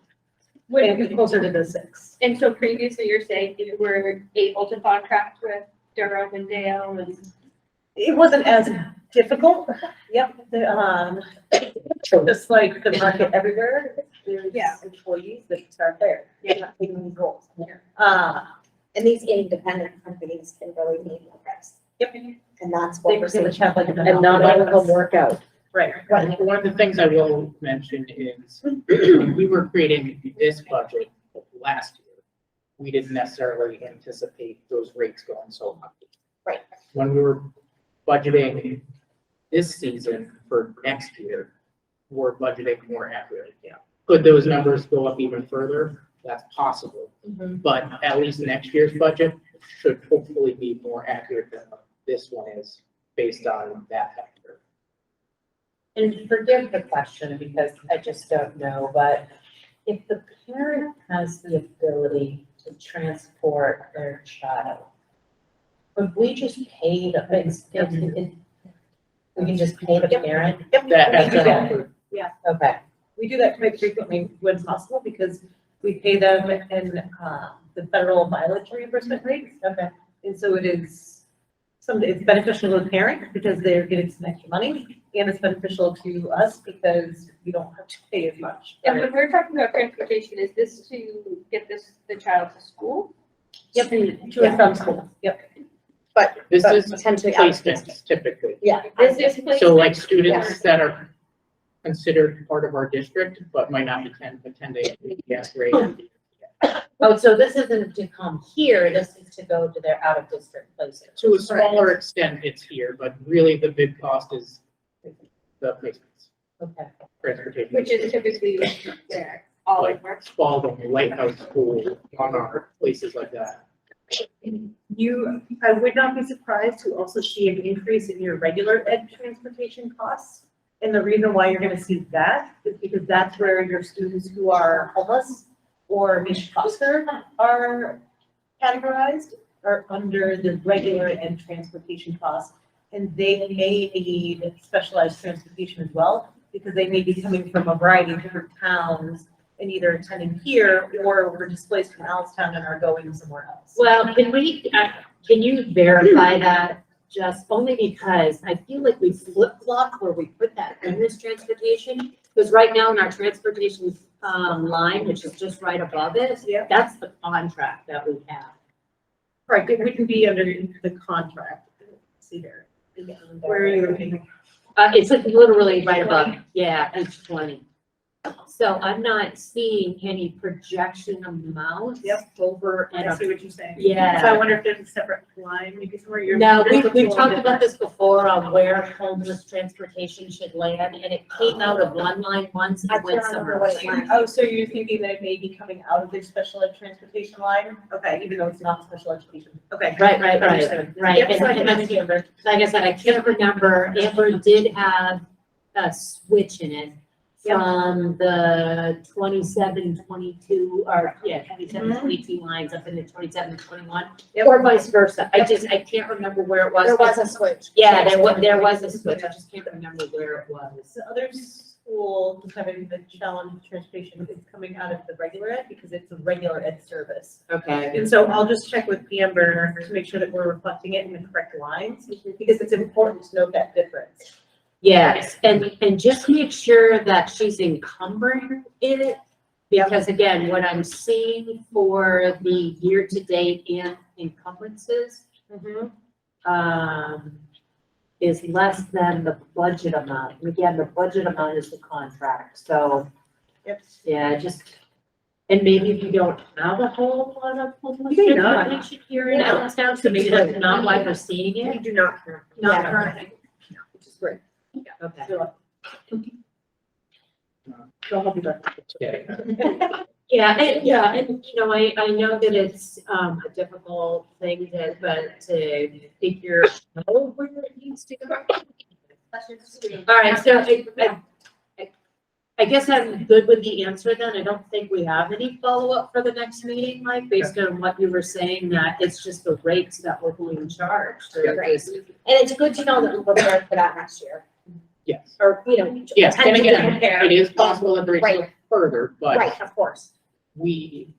And closer to the 6. And so previously you're saying you were able to contract with Durham and Dale and. It wasn't as difficult. Yep. Just like the market everywhere, there's employees that start there. You're not taking these roles. And these independent companies can really make the price. Yep. And that's They what we're pretty much seeing. have like. And not all of them work out. Right. One of the things I will mention is when we were creating this budget last year, we didn't necessarily anticipate those rates going so high. Right. When we were budgeting this season for next year, we're budgeting more accurately. Yeah. Could those numbers go up even further? That's possible. But at least next year's budget should hopefully be more accurate than this one is based on that factor. And forgive the question because I just don't know, but if the parent has the ability to transport their child, would we just pay the, we can just pay the parent? That has been offered. Yeah. Okay. We do that quite frequently when possible because We pay them in, the federal mileage reimbursement rates. Okay. And so it is, it's beneficial to the parent because they're getting some extra money, and it's beneficial to us because we don't have to pay as much. And when we're talking about transportation, is this to get the child to school? Yep, to and from school, yep. This But is potentially out of placements typically. Yeah. This is placement? So like students that are considered part of our district, but might not attend a yes grade. Oh, so this isn't to come here, this is to go to their out of district places. To a smaller extent, it's here, but really the big cost is the placements, Okay. transportation. Which is typically where, all Like of our. Spalding, Lighthouse School, Monarch, places like that. I would not be surprised to also see an increase in your regular ed transportation costs. And the reason why you're gonna see that is because that's where your students who are homeless or maybe foster are categorized, are under the regular ed transportation costs. And they may need specialized transportation as well, because they may be coming from a variety of different towns and either attending here or were displaced from Allenstown and are going somewhere else. Well, can you verify that? Just only because I feel like we flip-flop where we put that in this transportation. Because right now in our transportation, line, which is just right above it, Yeah. that's the contract that we have. Right, it wouldn't be under the contract. Let's see here. Where are you looking? It's like literally right above, yeah, page 20. So I'm not seeing any projection amounts Yep. over I and, see what you're saying. yeah. So I wonder if there's a separate line, maybe somewhere you're. No, we've talked about this before on where homeless transportation should land, and it came out of one line once I and went can't remember somewhere what else. it was. Oh, so you're thinking that it may be coming out of their special ed transportation line? Okay, even though it's not special education. Okay. Right, right, Understood. right. Yep, so I can And understand. like I said, I can't remember, Amber did have a switch in it from the 27, 22, or, yeah, 27, 22 lines up into 27, 21, Yep. or vice versa. I can't remember where it was. There was a switch. Yeah, there was a switch, I just can't remember where it was. The other school who's having the challenge transportation is coming out of the regular ed because it's a regular ed service. Okay. And so I'll just check with Amber to make sure that we're reflecting it in the correct lines, because it's important to know that difference. Yes, and just make sure that she's encumbering it. Because again, what I'm seeing for the year-to-date encumbrances, is less than the budget amount. And again, the budget amount is the contract, so. Yep. Yeah, and maybe if you don't have a whole lot of homeless You may not. transportation here in Allenstown, so maybe that's not why we're seeing We it. do not. Not Yeah. currently. Which is great. Okay. So I'll help you there. Yeah. And you know, I know that it's a difficult thing but to figure out where it needs to go. All right, so I guess I'm good with the answer then. I don't think we have any follow-up for the next meeting, Mike, based on what you were saying, that it's just the rates that we're being charged. or Right. just- And it's good to know that we're prepared for that next year, Yes, or, you know. yes, and tentatively again, prepare. it is possible that the rates go Right. further, but Right, of course. we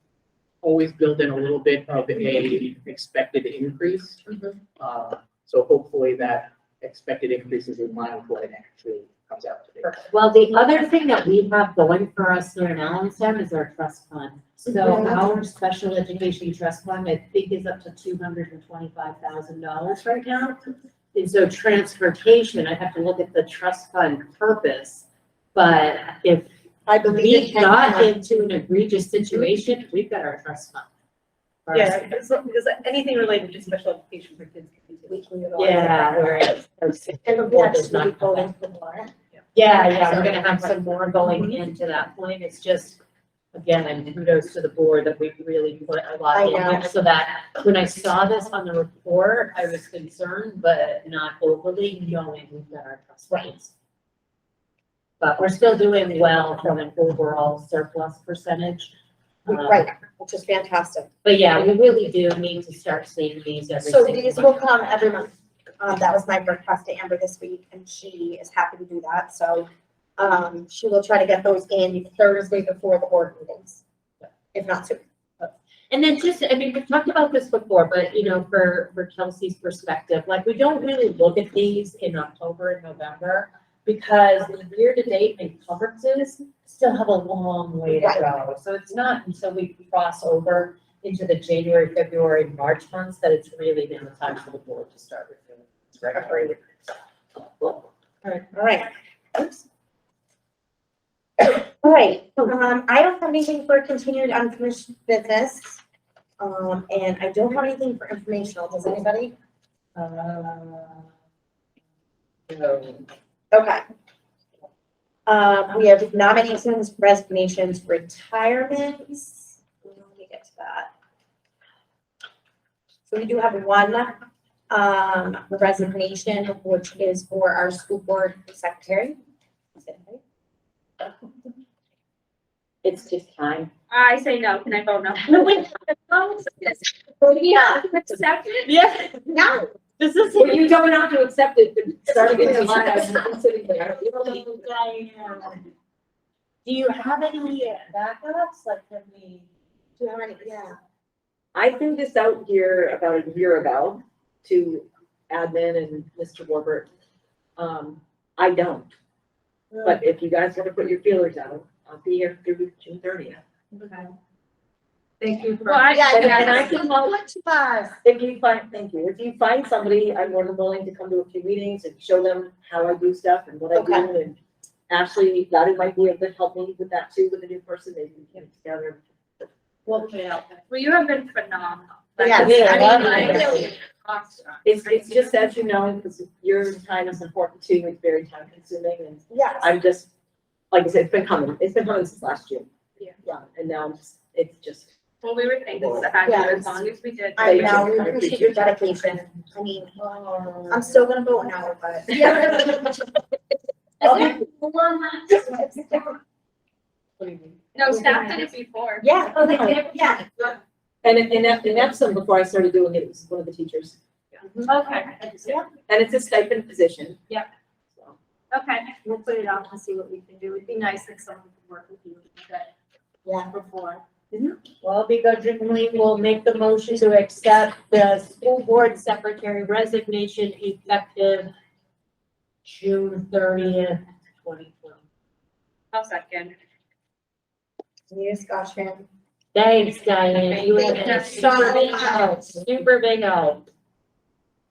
always build in a little bit of a expected increase. So hopefully that expected increase is in line with what it actually comes out to be. Well, the other thing that we have going for us here in Allenstown is our trust fund. So our special education trust fund, I think, is up to $225,000 right now. And so transportation, I have to look at the trust fund purpose. But if I believe we it can. got into an egregious situation, we've got our trust fund. Yeah, because anything related to special education for kids. We can utilize it. Yeah, where it's. And we'll actually go into more. Yeah, we're gonna have some more going into that point. It's just, again, and kudos to the board that we've really put a lot I in know. here, so that when I saw this on the report, I was concerned, but not overly, knowing we've got our trust funds. But we're still doing well from an overall surplus percentage. Right, which is fantastic. But yeah, we really do need to start seeing these every So single these month. will come every month. That was my request to Amber this week, and she is happy to do that, so, she will try to get those in Thursday before the board meetings. if not sooner. And then just, I mean, we've talked about this before, but you know, for Kelsey's perspective, like, we don't really look at these in October and November because the year-to-date encumbrances still have a long way to go. So it's not until we cross over into the January, February, March months that it's really been the time for the board to start reviewing. It's regularly. All right. Oops. All right, I don't have anything for continued unfinished business. And I don't have anything for informational. Does anybody? Okay. We have nominations, resignations, retirements. Let me get to that. So we do have one, resignation, which is for our school board secretary. Is it right? It's just time. I say no, can I vote no? No, wait. Yeah. Accept it? Yeah, No. this is. Well, you don't have to accept it, but starting in July, I've been sitting there. Do you have any backups, like, can we? Do you have any? Yeah. I threw this out here about a year ago to admin and Mr. Warbert. I don't, but if you guys want to put your feelers out, I'll be here through June 30th. Thank you for. Well, I, And I can help. Much fun. If you find, thank you, if you find somebody, I'm more than willing to come to a few meetings and show them how I do stuff and what I do. And Ashley, Dottie might be able to help me with that too, with a new person, maybe we can get together. well, you have been phenomenal. Like, Yes. I mean, Yeah. really awesome. It's just as you know, because your time is important too, it's very time consuming and Yes. I'm just, like I said, it's been coming since last June. Yeah. And now it's just, Well, we were thankful to have you as long as we did. I know, we appreciate your dedication. I mean, I'm still gonna vote no, but. No, staff did it before. Yeah, oh, they did, yeah. and in Epsom, before I started doing it, it was one of the teachers. Okay, And it's a stipend position. Yeah. So, okay. We'll put it out and see what we can do. It'd be nice if someone could work with you Yeah. before. Well, begrudgingly, we'll make the motion to accept the school board secretary resignation effective June 30th, 2020. I'll second. Any discussion? Thanks, Diane. You have been so big help, super big help.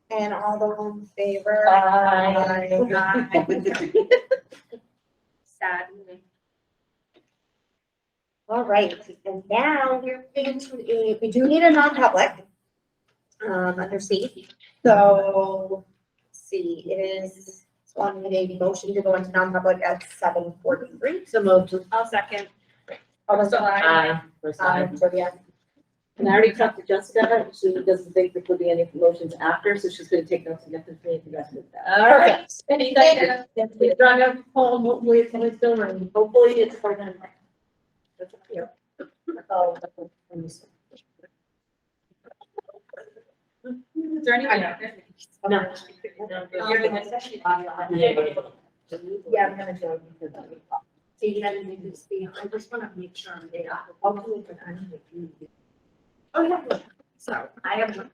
And all those in favor? Bye. Sad. All right, and now we're going to, we do need a non-public. Under C. So, let's see, it is, so I'm gonna need a motion to go into non-public at 7:43. So moved. I'll second. All those in Aye. Sylvia. And I already talked to Jessica, she doesn't think there could be any promotions after, so she's gonna take notes and get them for you guys with that. All right. We're gonna call, hopefully it's only still running. Hopefully it's for them. Oh, Is there anyone? no. You're gonna say. Yeah, I'm gonna do it. So you gotta make this be, I just wanna make sure I'm there. Oh, yeah. So I have.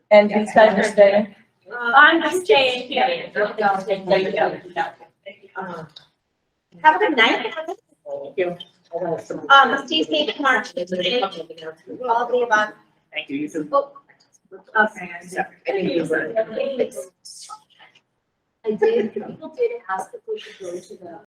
And these guys are staying? I'm staying here. Have a good night. Thank you. Steve, Steve, March, all of the above. Thank you, you too. Okay. I did, people did ask if we could go to the